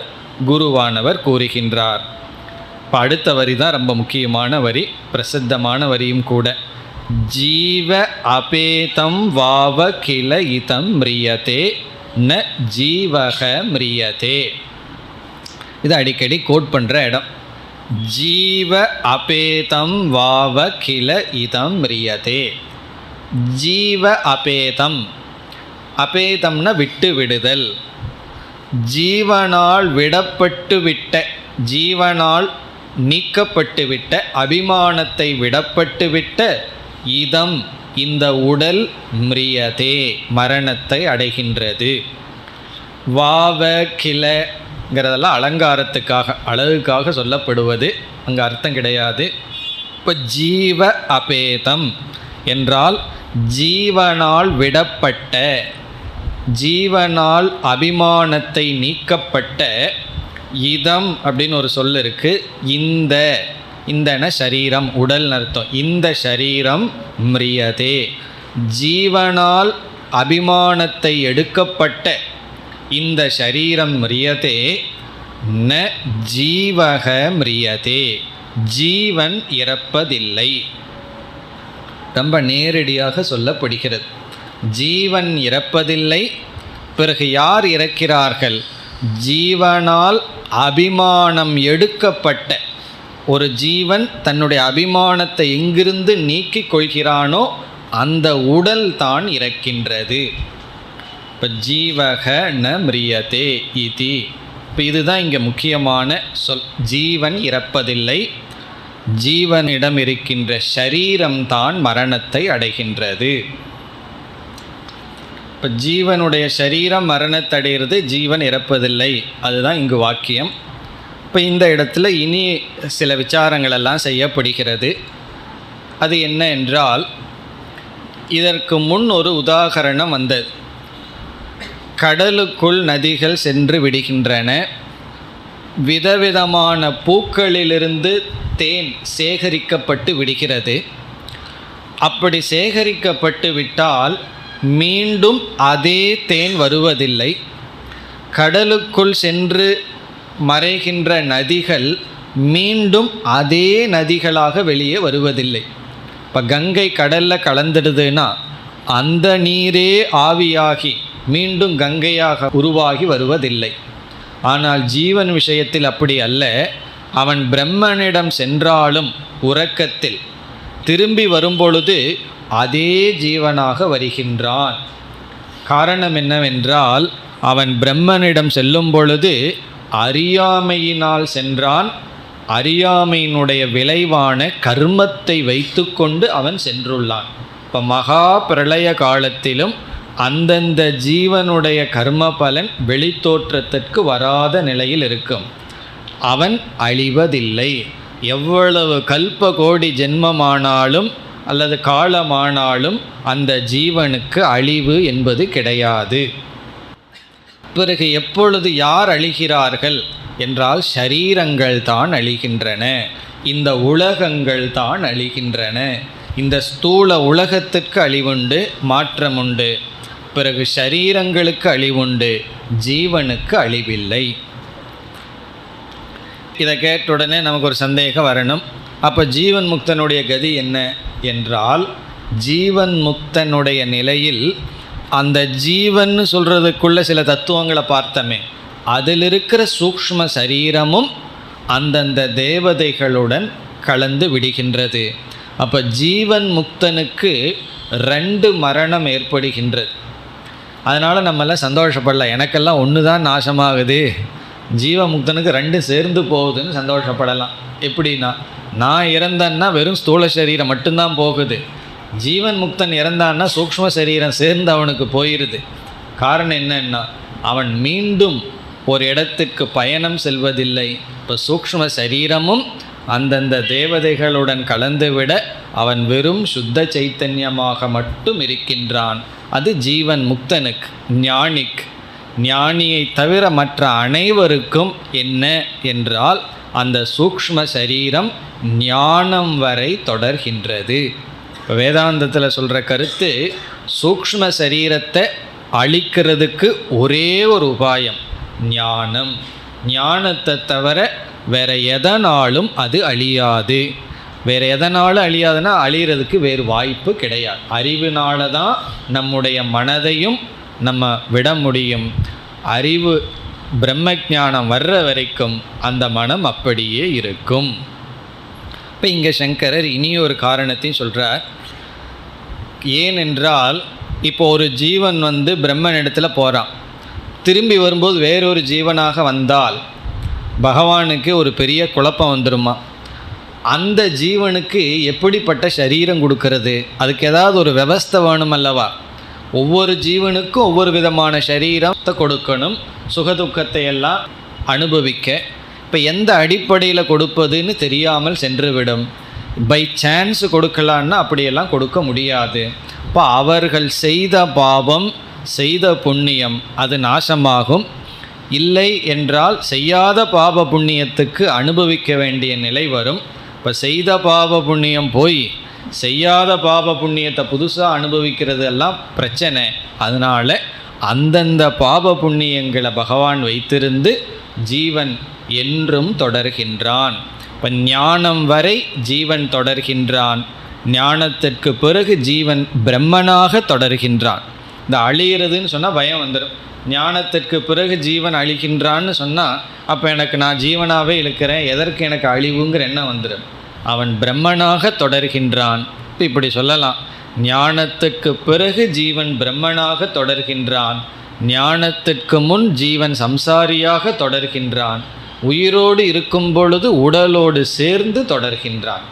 குருவானவர் கூறுகின்றார். இப்போ அடுத்த வரி தான் ரொம்ப முக்கியமான வரி, பிரசித்தமான வரியும் கூட. ஜீவ அபேதம் வாவ கில இதம் மிரியதே ந ஜீவக மிரியதே. இது அடிக்கடி கோட் பண்ணுற இடம். ஜீவ அபேதம் வாவ கில இதம் மிரியதே. ஜீவ அபேதம், அபேதம்னா விட்டு விடுதல். ஜீவனால் விடப்பட்டு விட்ட, ஜீவனால் நீக்கப்பட்டு விட்ட, அபிமானத்தை விடப்பட்டு விட்ட, இதம் இந்த உடல், மிரியதே மரணத்தை அடைகின்றது. வாவ கிலங்கிறதெல்லாம் அலங்காரத்துக்காக, அழகுக்காக சொல்லப்படுவது, அங்கே அர்த்தம் கிடையாது. இப்போ ஜீவ அபேதம் என்றால் ஜீவனால் விடப்பட்ட, ஜீவனால் அபிமானத்தை நீக்கப்பட்ட, இதம் அப்படின்னு ஒரு சொல் இருக்கு. இந்தன சரீரம், உடல் அர்த்தம். இந்த சரீரம் மிரியதே, ஜீவனால் அபிமானத்தை எடுக்கப்பட்ட இந்த சரீரம் மிரியதே. ந ஜீவக மிரியதே, ஜீவன் இறப்பதில்லை. ரொம்ப நேரடியாக சொல்லப்படுகிறது. ஜீவன் இறப்பதில்லை. பிறகு யார் இறக்கிறார்கள்? ஜீவனால் அபிமானம் எடுக்கப்பட்ட ஒரு ஜீவன் தன்னுடைய அபிமானத்தை எங்கிருந்து நீக்கிக் கொள்கிறானோ அந்த உடல் தான் இறக்கின்றது. இப்போ ஜீவக ந மிரியதே இதி. இப்போ இதுதான் இங்கே முக்கியமான சொல். ஜீவன் இறப்பதில்லை, ஜீவனிடம் இருக்கின்ற ஷரீரம்தான் மரணத்தை அடைகின்றது. இப்போ ஜீவனுடைய சரீரம் மரணத்தடைகிறது, ஜீவன் இறப்பதில்லை. அதுதான் இங்கு வாக்கியம். இப்போ இந்த இடத்துல இனி சில விசாரங்களெல்லாம் செய்யப்படுகிறது. அது என்ன என்றால், இதற்கு முன் ஒரு உதாகரணம் வந்தது. கடலுக்குள் நதிகள் சென்று விடுகின்றன. விதவிதமான பூக்களிலிருந்து தேன் சேகரிக்கப்பட்டு விடுகிறது. அப்படி சேகரிக்கப்பட்டு விட்டால் மீண்டும் அதே தேன் வருவதில்லை. கடலுக்குள் சென்று மறைகின்ற நதிகள் மீண்டும் அதே நதிகளாக வெளியே வருவதில்லை. இப்போ கங்கை கடலில் கலந்துடுதுன்னா அந்த நீரே ஆவியாகி மீண்டும் கங்கையாக உருவாகி வருவதில்லை. ஆனால் ஜீவன் விஷயத்தில் அப்படி அல்ல. அவன் பிரம்மனிடம் சென்றாலும் உறக்கத்தில் திரும்பி வரும்பொழுது அதே ஜீவனாக வருகின்றான். காரணம் என்னவென்றால், அவன் பிரம்மனிடம் செல்லும் பொழுது அறியாமையினால் சென்றான். அறியாமையினுடைய விளைவான கர்மத்தை வைத்து கொண்டு அவன் சென்றுள்ளான். இப்போ மகா பிரளய காலத்திலும் அந்தந்த ஜீவனுடைய கர்ம பலன் வெளித்தோற்றத்திற்கு வராத நிலையில் இருக்கும். அவன் அழிவதில்லை. எவ்வளவு கல்ப கோடி ஜென்மமானாலும் அல்லது காலமானாலும் அந்த ஜீவனுக்கு அழிவு என்பது கிடையாது. பிறகு எப்பொழுது யார் அழிகிறார்கள் என்றால் ஷரீரங்கள் தான் அழிகின்றன, இந்த உலகங்கள் தான் அழிகின்றன. இந்த ஸ்தூல உலகத்திற்கு அழிவுண்டு, மாற்றம் உண்டு. பிறகு ஷரீரங்களுக்கு அழிவுண்டு, ஜீவனுக்கு அழிவில்லை. இதை கேட்ட உடனே நமக்கு ஒரு சந்தேகம் வரணும். அப்போ ஜீவன் முக்தனுடைய கதி என்ன என்றால், ஜீவன் முக்தனுடைய நிலையில் அந்த ஜீவன் சொல்கிறதுக்குள்ள சில தத்துவங்களை பார்த்தமே, அதில் இருக்கிற சூக்ஷ்ம சரீரமும் அந்தந்த தேவதைகளுடன் கலந்து விடுகின்றது. அப்போ ஜீவன் முக்தனுக்கு 2 மரணம் ஏற்படுகின்றது. அதனால் நம்மெல்லாம் சந்தோஷப்படலாம். எனக்கெல்லாம் ஒன்று தான் நாசமாகுது, ஜீவமுக்தனுக்கு 2 சேர்ந்து போகுதுன்னு சந்தோஷப்படலாம். எப்படின்னா, நான் இறந்தேன்னா வெறும் ஸ்தூல சரீரம் மட்டும்தான் போகுது, ஜீவன் முக்தன் இறந்தான்னா சூக்ஷ்ம சரீரம் சேர்ந்து அவனுக்கு போயிடுது. காரணம் என்னன்னா, அவன் மீண்டும் ஒரு இடத்துக்கு பயணம் செல்வதில்லை. இப்போ சூக்ஷ்ம சரீரமும் அந்தந்த தேவதைகளுடன் கலந்துவிட அவன் வெறும் சுத்த சைத்தன்யமாக மட்டும் இருக்கின்றான். அது ஜீவன் முக்தனுக்கு. ஞானியை தவிர மற்ற அனைவருக்கும் என்ன என்றால், அந்த சூக்ஷ்ம சரீரம் ஞானம் வரை தொடர்கின்றது. வேதாந்தத்தில் சொல்கிற கருத்து, சூக்ஷ்ம சரீரத்தை அழிக்கிறதுக்கு ஒரே ஒரு உபாயம் ஞானம். ஞானத்தை தவிர வேறு எதனாலும் அது அழியாது. வேறு எதனாலும் அழியாதுன்னா அழிகிறதுக்கு வேறு வாய்ப்பு கிடையாது. அறிவினால தான் நம்முடைய மனதையும் நம்ம விட முடியும். அறிவு பிரம்ம ஞானம் வர்ற வரைக்கும் அந்த மனம் அப்படியே இருக்கும். இப்போ இங்கே சங்கரர் இனி ஒரு காரணத்தையும் சொல்கிறார். ஏனென்றால், இப்போ ஒரு ஜீவன் பிரம்மனிடத்தில் போகிறான், திரும்பி வரும்போது வேறொரு ஜீவனாக வந்தால் பகவானுக்கு ஒரு பெரிய குழப்பம் வந்துடுமா. அந்த ஜீவனுக்கு எப்படிப்பட்ட சரீரம் கொடுக்கறது? அதுக்கு ஏதாவது ஒரு விவஸ்தை வேணும் அல்லவா. ஒவ்வொரு ஜீவனுக்கும் ஒவ்வொரு விதமான சரீரத்தை கொடுக்கணும், சுகதுக்கத்தை எல்லாம் அனுபவிக்க. இப்போ எந்த அடிப்படையில் கொடுப்பதுன்னு தெரியாமல் சென்றுவிடும். பை சான்ஸ் கொடுக்கலான்னா அப்படியெல்லாம் கொடுக்க முடியாது. இப்போ அவர்கள் செய்த பாவம் செய்த புண்ணியம் அது நாசமாகும். இல்லை என்றால் செய்யாத பாவ புண்ணியத்துக்கு அனுபவிக்க வேண்டிய நிலை வரும். இப்போ செய்த பாவ புண்ணியம் போய் செய்யாத பாவ புண்ணியத்தை புதுசாக அனுபவிக்கிறது எல்லாம் பிரச்சனை. அதனால் அந்தந்த பாவ புண்ணியங்களை பகவான் வைத்திருந்து ஜீவன் என்றும் தொடர்கின்றான். இப்போ ஞானம் வரை ஜீவன் தொடர்கின்றான். ஞானத்திற்கு பிறகு ஜீவன் பிரம்மனாக தொடர்கின்றான். இந்த அழிகிறதுன்னு சொன்னால் பயம் வந்துடும். ஞானத்திற்கு பிறகு ஜீவன் அழிகின்றான்னு சொன்னால் அப்போ எனக்கு நான் ஜீவனாகவே இருக்கிறேன், எதற்கு எனக்கு அழிவுங்கிற எண்ணம் வந்துடும். அவன் பிரம்மனாக தொடர்கின்றான். இப்படி சொல்லலாம், ஞானத்துக்கு பிறகு ஜீவன் பிரம்மனாக தொடர்கின்றான், ஞானத்திற்கு முன் ஜீவன் சம்சாரியாக தொடர்கின்றான், உயிரோடு இருக்கும் பொழுது உடலோடு சேர்ந்து தொடர்கின்றான்.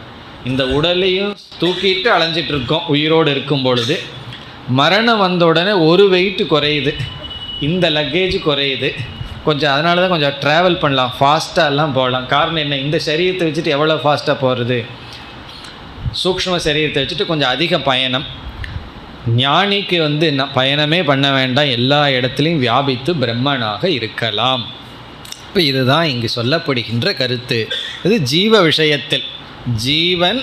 இந்த உடலையும் தூக்கிட்டு அலைஞ்சிட்ருக்கோம் உயிரோடு இருக்கும் பொழுது. மரணம் வந்த உடனே ஒரு வெயிட் குறையுது, இந்த லக்கேஜ் குறையுது கொஞ்சம். அதனால தான் கொஞ்சம் ட்ராவல் பண்ணலாம், ஃபாஸ்ட்டாக எல்லாம் போகலாம். காரணம் என்ன, இந்த சரீரத்தை வச்சுட்டு எவ்வளோ ஃபாஸ்ட்டாக போகிறது, சூக்ஷ்ம சரீரத்தை வச்சுட்டு கொஞ்சம் அதிக பயணம். ஞானிக்கு பயணமே பண்ண வேண்டாம், எல்லா இடத்துலையும் வியாபித்து பிரம்மனாக இருக்கலாம். இப்போ இதுதான் இங்கு சொல்லப்படுகின்ற கருத்து. இது ஜீவ விஷயத்தில். ஜீவன்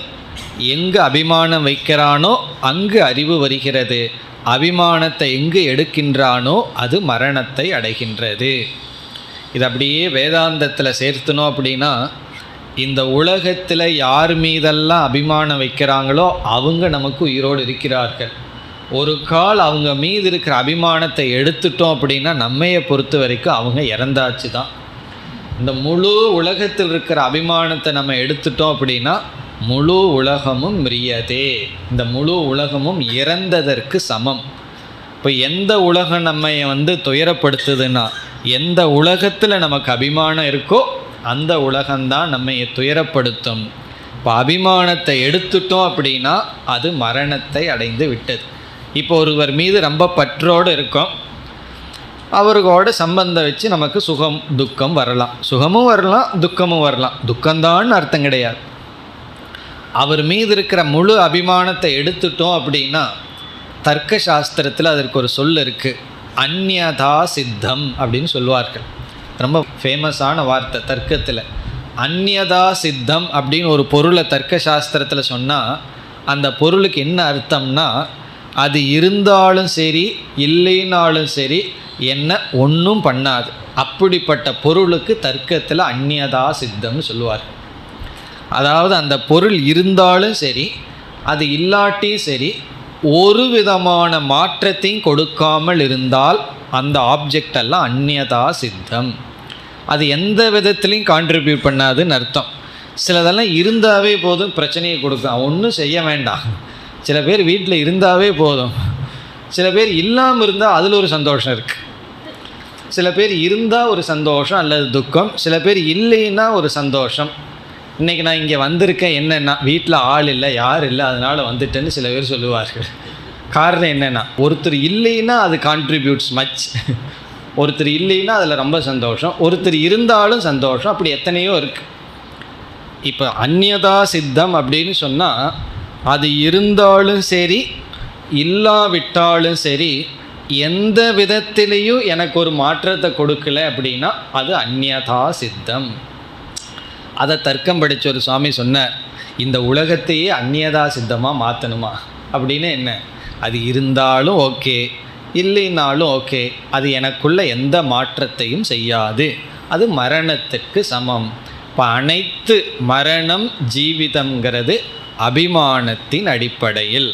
எங்கு அபிமானம் வைக்கிறானோ அங்கு அறிவு வருகிறது, அபிமானத்தை எங்கு எடுக்கின்றானோ அது மரணத்தை அடைகின்றது. இது அப்படியே வேதாந்தத்தில் சேர்த்துனோம் அப்படின்னா, இந்த உலகத்தில் யார் மீதெல்லாம் அபிமானம் வைக்கிறாங்களோ அவங்க நமக்கு உயிரோடு இருக்கிறார்கள். ஒரு கால் அவங்க மீது இருக்கிற அபிமானத்தை எடுத்துட்டோம் அப்படின்னா நம்மையை பொறுத்த வரைக்கும் அவங்க இறந்தாச்சு தான். இந்த முழு உலகத்தில் இருக்கிற அபிமானத்தை நம்ம எடுத்துட்டோம் அப்படின்னா முழு உலகமும் மிரியதே, இந்த முழு உலகமும் இறந்ததற்கு சமம். இப்போ எந்த உலகம் நம்ம துயரப்படுத்துதுன்னா, எந்த உலகத்தில் நமக்கு அபிமானம் இருக்கோ அந்த உலகம்தான் நம்மை துயரப்படுத்தும். இப்போ அபிமானத்தை எடுத்துட்டோம் அப்படின்னா அது மரணத்தை அடைந்து விட்டது. இப்போ ஒருவர் மீது ரொம்ப பற்றோடு இருக்கோம், அவர்களோட சம்பந்தம் வச்சு நமக்கு சுகம் துக்கம் வரலாம், சுகமும் வரலாம் துக்கமும் வரலாம், துக்கம்தான்னு அர்த்தம் கிடையாது. அவர் மீது இருக்கிற முழு அபிமானத்தை எடுத்துட்டோம் அப்படின்னா தர்க்க சாஸ்திரத்தில் அதற்கு ஒரு சொல் இருக்குது, அந்யதா சித்தம் அப்படின்னு சொல்லுவார்கள். ரொம்ப ஃபேமஸான வார்த்தை தர்க்கத்தில். அந்யதா சித்தம் அப்படின்னு ஒரு பொருளை தர்க்க சாஸ்திரத்தில் சொன்னால் அந்த பொருளுக்கு என்ன அர்த்தம்னா, அது இருந்தாலும் சரி இல்லைனாலும் சரி என்ன ஒன்றும் பண்ணாது, அப்படிப்பட்ட பொருளுக்கு தர்க்கத்தில் அந்யதா சித்தம்னு சொல்லுவார்கள். அதாவது அந்த பொருள் இருந்தாலும் சரி அது இல்லாட்டியும் சரி ஒரு விதமான மாற்றத்தையும் கொடுக்காமல் இருந்தால் அந்த ஆப்ஜெக்ட் எல்லாம் அந்யதா சித்தம். அது எந்த விதத்துலையும் கான்ட்ரிபியூட் பண்ணாதுன்னு அர்த்தம். சிலதெல்லாம் இருந்தாவே போதும் பிரச்சனையை கொடுக்கும், ஒன்றும் செய்ய வேண்டாம். சில பேர் வீட்டில் இருந்தாவே போதும், சில பேர் இல்லாமல் இருந்தால் அதில் ஒரு சந்தோஷம் இருக்குது. சில பேர் இருந்தால் ஒரு சந்தோஷம் அல்லது துக்கம், சில பேர் இல்லைன்னா ஒரு சந்தோஷம். இன்றைக்கி நான் இங்கே வந்திருக்கேன், என்னென்னா வீட்டில் ஆள் இல்லை யார் இல்லை அதனால் வந்துட்டேன்னு சில பேர் சொல்லுவார்கள். காரணம் என்னென்னா, ஒருத்தர் இல்லைன்னா அது கான்ட்ரிபியூட்ஸ் மச், ஒருத்தர் இல்லைன்னா அதில் ரொம்ப சந்தோஷம், ஒருத்தர் இருந்தாலும் சந்தோஷம், அப்படி எத்தனையோ இருக்குது. இப்போ அந்யதா சித்தம் அப்படின்னு சொன்னால் அது இருந்தாலும் சரி இல்லாவிட்டாலும் சரி எந்த விதத்திலையும் எனக்கு ஒரு மாற்றத்தை கொடுக்கல அப்படின்னா அது அந்யதா சித்தம். அதை தர்க்கம் படித்த ஒரு சுவாமி சொன்னார், இந்த உலகத்தையே அந்யதா சித்தமாக மாற்றணுமா அப்படின்னு. என்ன, அது இருந்தாலும் ஓகே இல்லைனாலும் ஓகே, அது எனக்குள்ள எந்த மாற்றத்தையும் செய்யாது, அது மரணத்திற்கு சமம். இப்போ அனைத்து மரணம் ஜீவிதம்ங்கிறது அபிமானத்தின் அடிப்படையில்.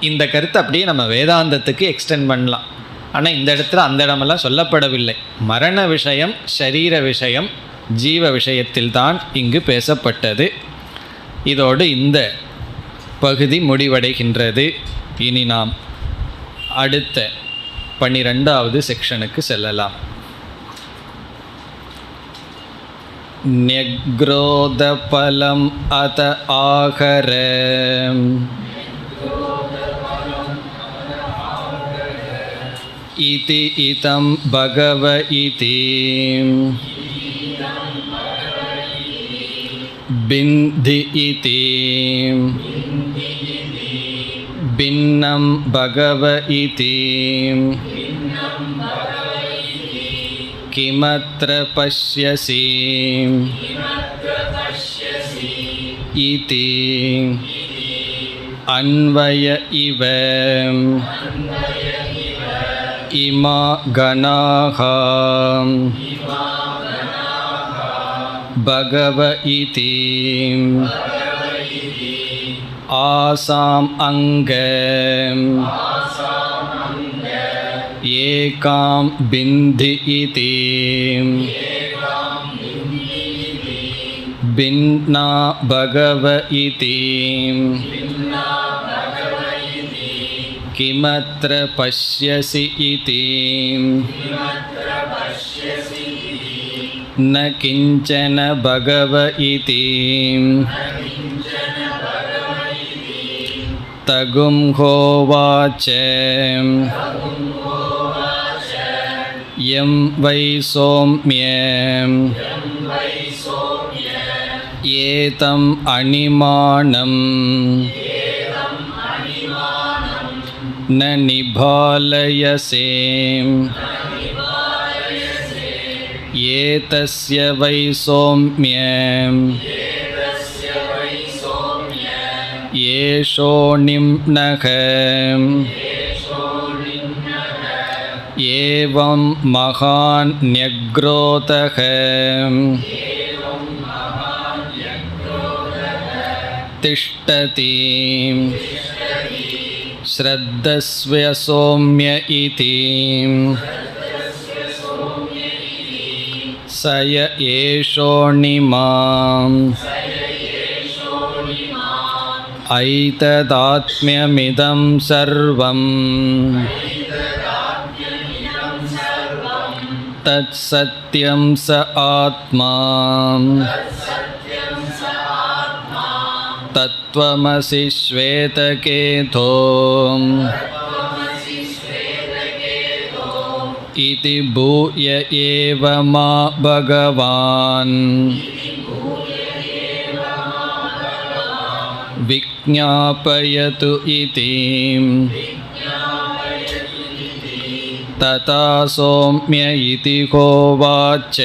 இந்த கருத்தை அப்படியே நம்ம வேதாந்தத்துக்கு எக்ஸ்டெண்ட் பண்ணலாம். ஆனால் இந்த இடத்துல அந்த இடமெல்லாம் சொல்லப்படவில்லை. மரண விஷயம் சரீர விஷயம் ஜீவ விஷயத்தில்தான் இங்கு பேசப்பட்டது. இதோடு இந்த பகுதி முடிவடைகின்றது. இனி நாம் அடுத்த 12வது செக்ஷனுக்கு செல்லலாம். ந்யக்ரோத பலம் அத ஆகர இதி இதம் பகவ இதி பிந்தி இதி பின்னம் பகவ இதி கிமத்ர பஷ்யசி இதி அன்வய இவ இமா கணாஹ பகவ இதி ஆசாம் அங்க ஏகாம் பிந்தி இதி பின்னா பகவ இதி கிமத்ர பஷ்யசி இதி ந கிஞ்சன பகவ இதி தகும் ஹோவாச்ச யம் வை சோம்யம் ஏதம் அனிமானம் ந நிபாலயசே ஏதஸ்ய வை சோம்யம் ஏஷோ நிம்னக ஏவம் மகான் ன்யக்ரோதக திஷ்டதி ஸ்ரத்தஸ்ய சௌம்ய இதி சய ஏஷோணிமாம் ஐததாத்ம்யமிதம் சர்வம் தத் சத்யம் ச ஆத்மா தத்வமசி ஸ்வேதகேதோ இதி பூய ஏவ மா பகவான் விஜ்ஞாபயது இதி ததா சௌம்ய இதி கோவாச்ச.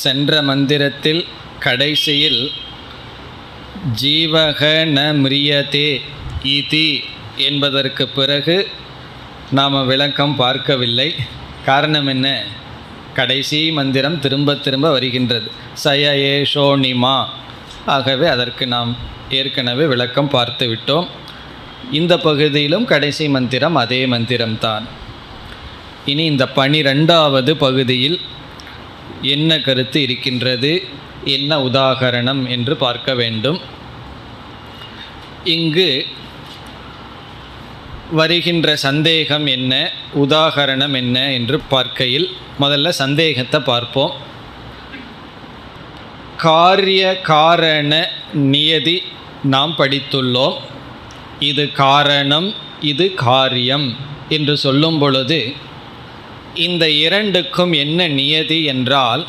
சென்ற மந்திரத்தில் கடைசியில் ஜீவக ந மிரியதே இதி என்பதற்கு பிறகு நாம் விளக்கம் பார்க்கவில்லை. காரணம் என்ன? கடைசி மந்திரம் திரும்ப திரும்ப வருகின்றது, சய ஏஷோணிமா. ஆகவே அதற்கு நாம் ஏற்கனவே விளக்கம் பார்த்து விட்டோம். இந்த பகுதியிலும் கடைசி மந்திரம் அதே மந்திரம்தான். இனி இந்த 12வது பகுதியில் என்ன கருத்து இருக்கின்றது, என்ன உதாகரணம் என்று பார்க்க வேண்டும். இங்கு வருகின்ற சந்தேகம் என்ன, உதாகரணம் என்ன என்று பார்க்கையில் முதல்ல சந்தேகத்தை பார்ப்போம். காரிய காரண நியதி நாம் படித்துள்ளோம். இது காரணம், இது காரியம் என்று சொல்லும் பொழுது இந்த இரண்டுக்கும் என்ன நியதி என்றால்,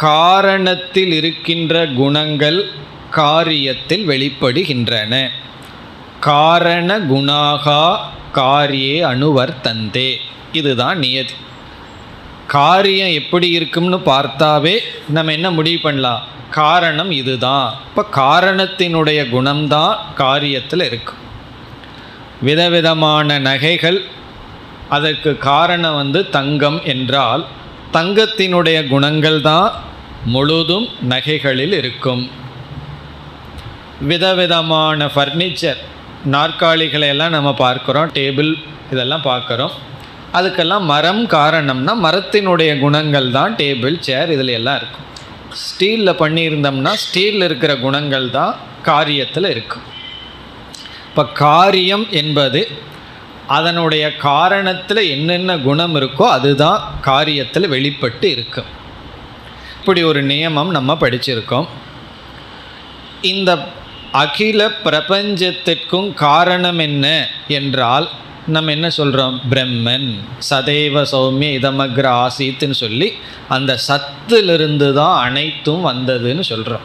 காரணத்தில் இருக்கின்ற குணங்கள் காரியத்தில் வெளிப்படுகின்றன. காரண குணாகா காரியே அனுவர்த்தந்தே, இதுதான் நியதி. காரியம் எப்படி இருக்கும்னு பார்த்தாவே நம்ம என்ன முடிவு பண்ணலாம், காரணம் இதுதான். இப்போ காரணத்தினுடைய குணம்தான் காரியத்தில் இருக்கும். விதவிதமான நகைகள், அதற்கு காரணம் தங்கம் என்றால் தங்கத்தினுடைய குணங்கள் தான் முழுதும் நகைகளில் இருக்கும். விதவிதமான ஃபர்னிச்சர், நாற்காலிகளை எல்லாம் நம்ம பார்க்குறோம், டேபிள் இதெல்லாம் பார்க்குறோம். அதுக்கெல்லாம் மரம் காரணம்னா மரத்தினுடைய குணங்கள் தான் டேபிள் சேர் இதில் எல்லாம் இருக்கும். ஸ்டீலில் பண்ணியிருந்தோம்னா ஸ்டீலில் இருக்கிற குணங்கள் தான் காரியத்தில் இருக்கும். இப்போ காரியம் என்பது அதனுடைய காரணத்தில் என்னென்ன குணம் இருக்கோ அதுதான் காரியத்தில் வெளிப்பட்டு இருக்கும். இப்படி ஒரு நியமம் நம்ம படிச்சிருக்கோம். இந்த அகில பிரபஞ்சத்திற்கும் காரணம் என்ன என்றால் நம்ம என்ன சொல்கிறோம், பிரம்மன். சதைவ சௌமிய இதமக்ர ஆசீத்துன்னு சொல்லி அந்த சத்திலிருந்து தான் அனைத்தும் வந்ததுன்னு சொல்கிறோம்.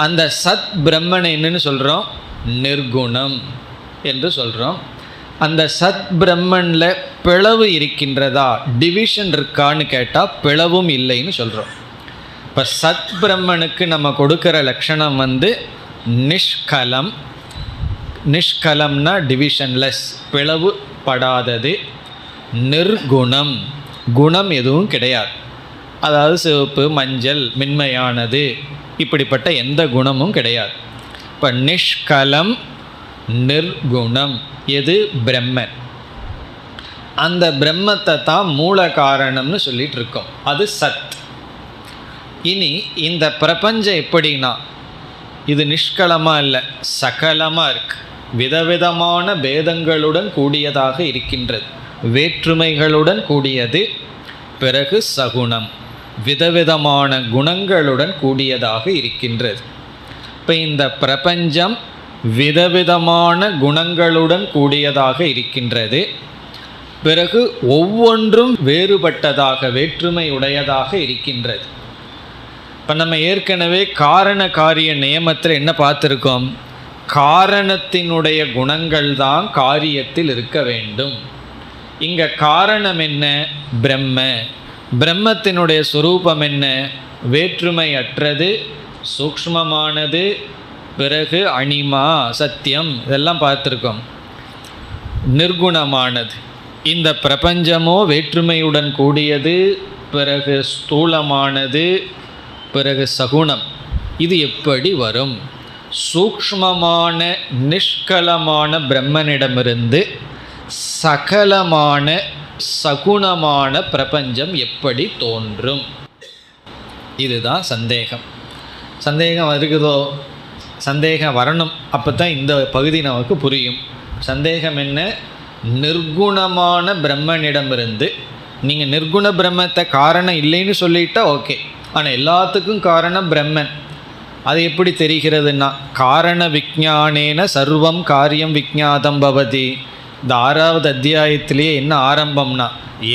அந்த சத் பிரம்மனை என்னன்னு சொல்கிறோம், நிர்குணம் என்று சொல்கிறோம். அந்த சத் பிரம்மனில் பிளவு இருக்கின்றதா, டிவிஷன் இருக்கான்னு கேட்டால் பிளவும் இல்லைன்னு சொல்கிறோம். இப்போ சத் பிரம்மனுக்கு நம்ம கொடுக்குற லட்சணம் நிஷ்கலம். நிஷ்கலம்னா டிவிஷன்லெஸ், பிளவு படாதது. நிர்குணம், குணம் எதுவும் கிடையாது. அதாவது சிவப்பு மஞ்சள் மென்மையானது இப்படிப்பட்ட எந்த குணமும் கிடையாது. இப்போ நிஷ்கலம் நிர்குணம் எது, பிரம்மன். அந்த பிரம்மத்தை தான் மூல காரணம்னு சொல்லிட்டு இருக்கோம், அது சத். இனி இந்த பிரபஞ்சம் எப்படின்னா இது நிஷ்கலமாக இல்லை, சகலமாக இருக்குது. விதவிதமான பேதங்களுடன் கூடியதாக இருக்கின்றது, வேற்றுமைகளுடன் கூடியது. பிறகு சகுணம், விதவிதமான குணங்களுடன் கூடியதாக இருக்கின்றது. இப்போ இந்த பிரபஞ்சம் விதவிதமான குணங்களுடன் கூடியதாக இருக்கின்றது. பிறகு ஒவ்வொன்றும் வேறுபட்டதாக வேற்றுமையுடையதாக இருக்கின்றது. இப்போ நம்ம ஏற்கனவே காரண காரிய நியமத்தில் என்ன பார்த்துருக்கோம், காரணத்தினுடைய குணங்கள் தான் காரியத்தில் இருக்க வேண்டும். இங்கே காரணம் என்ன, பிரம்ம. பிரம்மத்தினுடைய சுரூபம் என்ன, வேற்றுமை அற்றது, சூக்ஷ்மமானது, பிறகு அனிமா, சத்தியம், இதெல்லாம் பார்த்துருக்கோம். நிர்குணமானது, இந்த பிரபஞ்சமோ வேற்றுமையுடன் கூடியது, பிறகு ஸ்தூலமானது, பிறகு சகுணம். இது எப்படி வரும்? சூக்ஷ்மமான நிஷ்கலமான பிரம்மனிடமிருந்து சகலமான சகுணமான பிரபஞ்சம் எப்படி தோன்றும்? இதுதான் சந்தேகம். சந்தேகம் இருக்குதோ? சந்தேகம் வரணும், அப்போ தான் இந்த பகுதி நமக்கு புரியும். சந்தேகம் என்ன? நிர்குணமான பிரம்மனிடமிருந்து, நீங்கள் நிர்குண பிரம்மத்தை காரணம் இல்லைன்னு சொல்லிட்டா ஓகே, ஆனால் எல்லாத்துக்கும் காரணம் பிரம்மன். அது எப்படி தெரிகிறதுனா, காரண விஞ்ஞானேன சர்வம் காரியம் விஞ்ஞாதம் பவதி. இந்த 6வது அத்தியாயத்திலேயே என்ன ஆரம்பம்னா,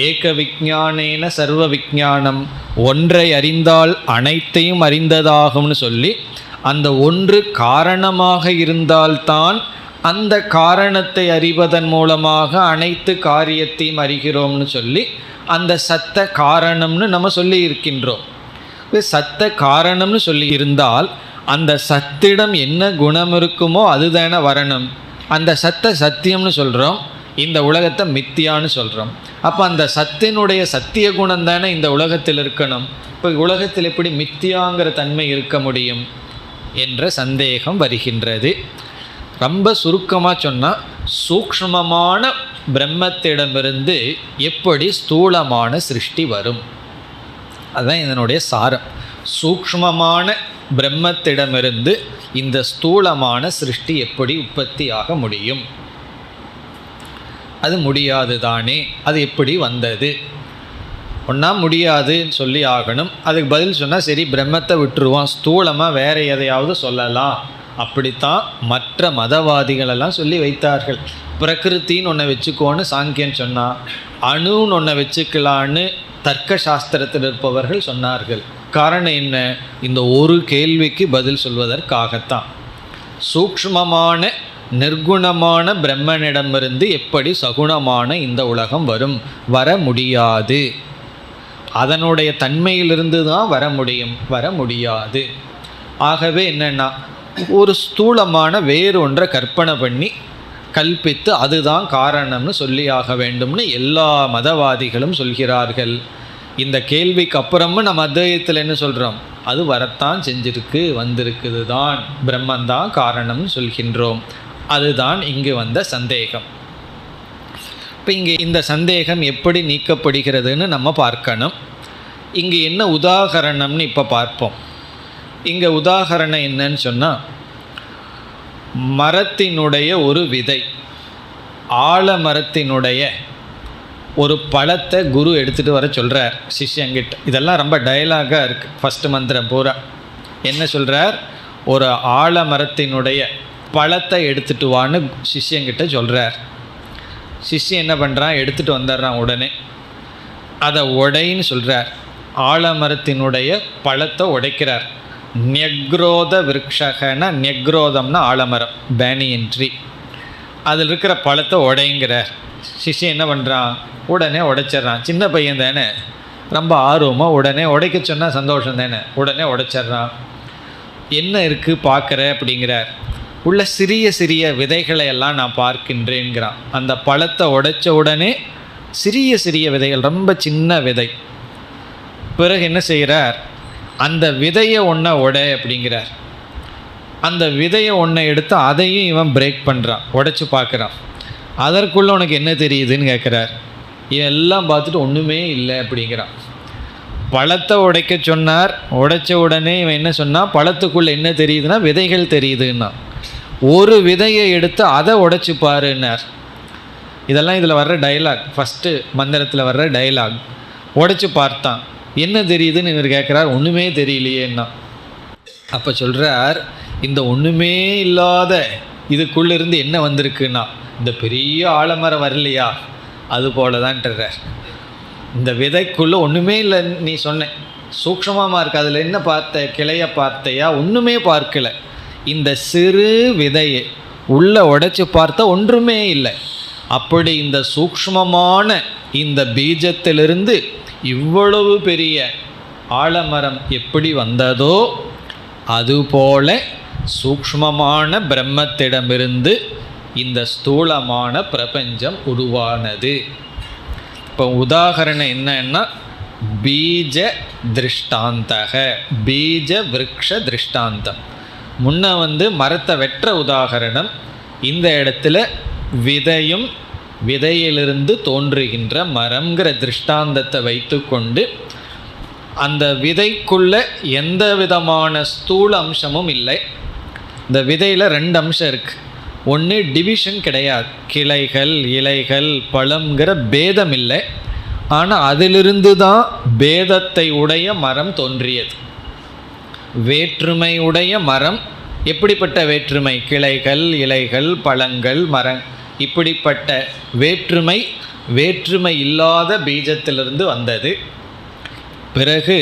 ஏக விஞ்ஞானேன சர்வ விஞ்ஞானம், ஒன்றை அறிந்தால் அனைத்தையும் அறிந்ததாகும்னு சொல்லி, அந்த ஒன்று காரணமாக இருந்தால்தான் அந்த காரணத்தை அறிவதன் மூலமாக அனைத்து காரியத்தையும் அறிகிறோம்னு சொல்லி அந்த சத்த காரணம்னு நம்ம சொல்லி இருக்கின்றோம். சத்த காரணம்னு சொல்லி இருந்தால் அந்த சத்திடம் என்ன குணம் இருக்குமோ அதுதானே வரணும். அந்த சத்த சத்தியம்னு சொல்கிறோம், இந்த உலகத்தை மித்தியான்னு சொல்கிறோம். அப்போ அந்த சத்தினுடைய சத்திய குணம் தானே இந்த உலகத்தில் இருக்கணும். இப்போ உலகத்தில் எப்படி மித்தியாங்கிற தன்மை இருக்க முடியும் என்ற சந்தேகம் வருகின்றது. ரொம்ப சுருக்கமாக சொன்னால், சூக்ஷ்மமான பிரம்மத்திடமிருந்து எப்படி ஸ்தூலமான சிருஷ்டி வரும், அதுதான் இதனுடைய சாரம். சூக்ஷ்மமான பிரம்மத்திடமிருந்து இந்த ஸ்தூலமான சிருஷ்டி எப்படி உற்பத்தியாக முடியும்? அது முடியாது தானே. அது எப்படி வந்தது? ஒன்றா முடியாதுன்னு சொல்லி ஆகணும். அதுக்கு பதில் சொன்னால் சரி, பிரம்மத்தை விட்டுருவோம், ஸ்தூலமாக வேறு எதையாவது சொல்லலாம். அப்படித்தான் மற்ற மதவாதிகளெல்லாம் சொல்லி வைத்தார்கள். பிரகிருத்தின்னு ஒன்றை வச்சுக்கோன்னு சாங்கியன் சொன்னால், அணுன்னு ஒன்றை வச்சுக்கலான்னு தர்க்க சாஸ்திரத்தில் இருப்பவர்கள் சொன்னார்கள். காரணம் என்ன? இந்த ஒரு கேள்விக்கு பதில் சொல்வதற்காகத்தான். சூக்ஷ்மமான நிர்குணமான பிரம்மனிடமிருந்து எப்படி சகுணமான இந்த உலகம் வரும்? வர முடியாது. அதனுடைய தன்மையிலிருந்து தான் வர முடியும், வர முடியாது. ஆகவே என்னென்னா, ஒரு ஸ்தூலமான வேறு ஒன்றை கற்பனை பண்ணி கல்பித்து அதுதான் காரணம்னு சொல்லி ஆக வேண்டும்னு எல்லா மதவாதிகளும் சொல்கிறார்கள். இந்த கேள்விக்கு அப்புறமும் நம்ம அத்வைதத்தில் என்ன சொல்கிறோம்? அது வரத்தான் செஞ்சிருக்கு, வந்திருக்குது தான், பிரம்மந்தான் காரணம்னு சொல்கின்றோம். அதுதான் இங்கு வந்த சந்தேகம். இப்போ இங்கே இந்த சந்தேகம் எப்படி நீக்கப்படுகிறதுன்னு நம்ம பார்க்கணும். இங்கே என்ன உதாகரணம்னு இப்போ பார்ப்போம். இங்கே உதாகரணம் என்னன்னு சொன்னால், மரத்தினுடைய ஒரு விதை, ஆலமரத்தினுடைய ஒரு பழத்தை குரு எடுத்துகிட்டு வர சொல்கிறார் சிஷ்யங்கிட்ட. இதெல்லாம் ரொம்ப டயலாகாக இருக்குது. ஃபஸ்ட்டு மந்திரம் பூரா என்ன சொல்கிறார்? ஒரு ஆலமரத்தினுடைய பழத்தை எடுத்துகிட்டு வான்னு சிஷ்யங்கிட்ட சொல்கிறார். சிஷ்யன் என்ன பண்ணுறான்? எடுத்துகிட்டு வந்துடுறான். உடனே அதை உடைன்னு சொல்கிறார். ஆலமரத்தினுடைய பழத்தை உடைக்கிறார். நெக்ரோத விருட்சகன, நெக்ரோதம்னா ஆலமரம், பேனியன் ட்ரீ. அதில் இருக்கிற பழத்தை உடைங்கிறார். சிஷ்யன் என்ன பண்ணுறான்? உடனே உடைச்சிட்றான். சின்ன பையன் தானே, ரொம்ப ஆர்வமாக உடனே உடைக்க சொன்னால் சந்தோஷம் தானே, உடனே உடைச்சிட்றான். என்ன இருக்குது பார்க்குற அப்படிங்கிறார். உள்ள சிறிய சிறிய விதைகளை எல்லாம் நான் பார்க்கின்றேங்கிறான். அந்த பழத்தை உடைச்ச உடனே சிறிய சிறிய விதைகள், ரொம்ப சின்ன விதை. பிறகு என்ன செய்கிறார்? அந்த விதையை ஒன்றை உடை அப்படிங்கிறார். அந்த விதையை ஒன்றை எடுத்து அதையும் இவன் பிரேக் பண்ணுறான், உடைச்சி பார்க்குறான். அதற்குள்ளே உனக்கு என்ன தெரியுதுன்னு கேட்குறார். இதெல்லாம் பார்த்துட்டு ஒன்றுமே இல்லை அப்படிங்கிறான். பழத்தை உடைக்க சொன்னார், உடைச்ச உடனே இவன் என்ன சொன்னால், பழத்துக்குள்ளே என்ன தெரியுதுன்னா விதைகள் தெரியுதுன்னா. ஒரு விதையை எடுத்து அதை உடைச்சி பாருன்னார். இதெல்லாம் இதில் வர்ற டைலாக், ஃபஸ்ட்டு மந்திரத்தில் வர்ற டைலாக். உடைச்சி பார்த்தான், என்ன தெரியுதுன்னு இவர் கேட்குறார். ஒன்றுமே தெரியலையேன்னா. அப்போ சொல்கிறார், இந்த ஒன்றுமே இல்லாத இதுக்குள்ளேருந்து என்ன வந்திருக்குன்னா, இந்த பெரிய ஆலமரம் வரலையா, அது போல தான்ட்டுறார். இந்த விதைக்குள்ளே ஒன்றுமே இல்லை. நீ சொன்ன சூக்ஷ்மமாக இருக்கு, அதில் என்ன பார்த்த? கிளையை பார்த்தையா? ஒன்றுமே பார்க்கல. இந்த சிறு விதையை உள்ளே உடைச்சி பார்த்தா ஒன்றுமே இல்லை. அப்படி இந்த சூக்ஷ்மமான இந்த பீஜத்திலிருந்து இவ்வளவு பெரிய ஆலமரம் எப்படி வந்ததோ, அதுபோல சூக்ஷ்மமான பிரம்மத்திடமிருந்து இந்த ஸ்தூலமான பிரபஞ்சம் உருவானது. இப்போ உதாகரணம் என்னன்னா பீஜ திருஷ்டாந்தக, பீஜ விருக்ஷ திருஷ்டாந்தம். முன்ன மரத்தை வெற்ற உதாகரணம், இந்த இடத்துல விதையும் விதையிலிருந்து தோன்றுகின்ற மரம்ங்கிற திருஷ்டாந்தத்தை வைத்து கொண்டு அந்த விதைக்குள்ள எந்த விதமான ஸ்தூல அம்சமும் இல்லை. இந்த விதையில் 2 அம்சம் இருக்குது. ஒன்று டிவிஷன் கிடையாது, கிளைகள் இலைகள் பழம்ங்கிற பேதம் இல்லை. ஆனால் அதிலிருந்து தான் பேதத்தை உடைய மரம் தோன்றியது. வேற்றுமை உடைய மரம் எப்படிப்பட்ட வேற்றுமை? கிளைகள் இலைகள் பழங்கள் மரம், இப்படிப்பட்ட வேற்றுமை இல்லாத பீஜத்திலிருந்து வந்தது. பிறகு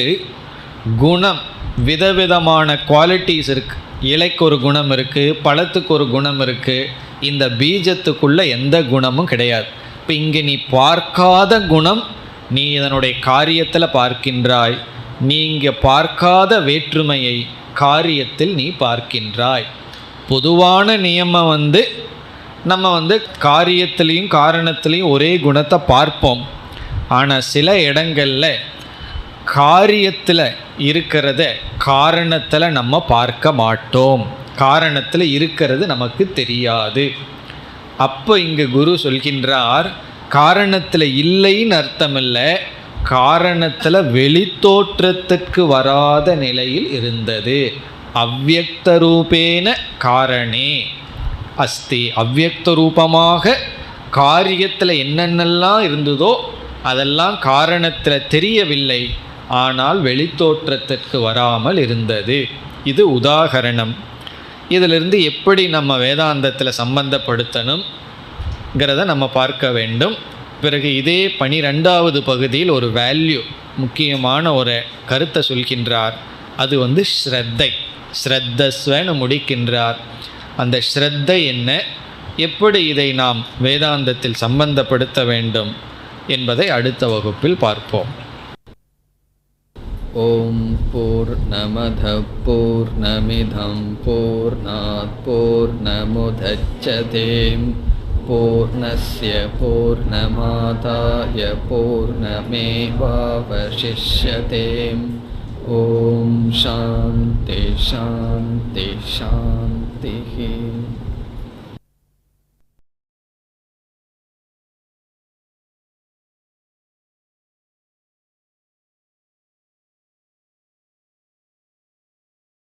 குணம், விதவிதமான குவாலிட்டிஸ் இருக்குது. இலைக்கு ஒரு குணம் இருக்குது, பழத்துக்கு ஒரு குணம் இருக்குது. இந்த பீஜத்துக்குள்ளே எந்த குணமும் கிடையாது. இப்போ இங்கே நீ பார்க்காத குணம் நீ இதனுடைய காரியத்தில் பார்க்கின்றாய். நீ இங்கே பார்க்காத வேற்றுமையை காரியத்தில் நீ பார்க்கின்றாய். பொதுவான நியமம் நம்ம காரியத்திலையும் காரணத்திலையும் ஒரே குணத்தை பார்ப்போம். ஆனால் சில இடங்களில் காரியத்தில் இருக்கிறத காரணத்தில் நம்ம பார்க்க மாட்டோம், காரணத்தில் இருக்கிறது நமக்கு தெரியாது. அப்போ இங்கே குரு சொல்கின்றார், காரணத்தில் இல்லைன்னு அர்த்தமில்லை, காரணத்தில் வெளித்தோற்றத்துக்கு வராத நிலையில் இருந்தது. அவ்யக்த ரூபேன காரணே அஸ்தி, அவ்யக்த ரூபமாக காரியத்தில் என்னென்னலாம் இருந்ததோ அதெல்லாம் காரணத்தில் தெரியவில்லை, ஆனால் வெளித்தோற்றத்திற்கு வராமல் இருந்தது. இது உதாகரணம். இதிலிருந்து எப்படி நம்ம வேதாந்தத்தில் சம்பந்தப்படுத்தணுங்கிறத நம்ம பார்க்க வேண்டும். பிறகு இதே 12வது பகுதியில் ஒரு வேல்யூ, முக்கியமான ஒரு கருத்தை சொல்கின்றார். அது ஸ்ரத்தை, ஸ்ரத்தஸ்வன்னு முடிக்கின்றார். அந்த ஸ்ரத்தை என்ன, எப்படி இதை நாம் வேதாந்தத்தில் சம்பந்தப்படுத்த வேண்டும் என்பதை அடுத்த வகுப்பில் பார்ப்போம். ஓம் பூர்ணமத பூர்ணமிதம் பூர்ணாத் பூர்ணமுதச்யதே பூர்ணஸ்ய பூர்ணமாதாய பூர்ணமேவாவசிஷ்யதே. ஓம் சாந்தி சாந்தி சாந்தி.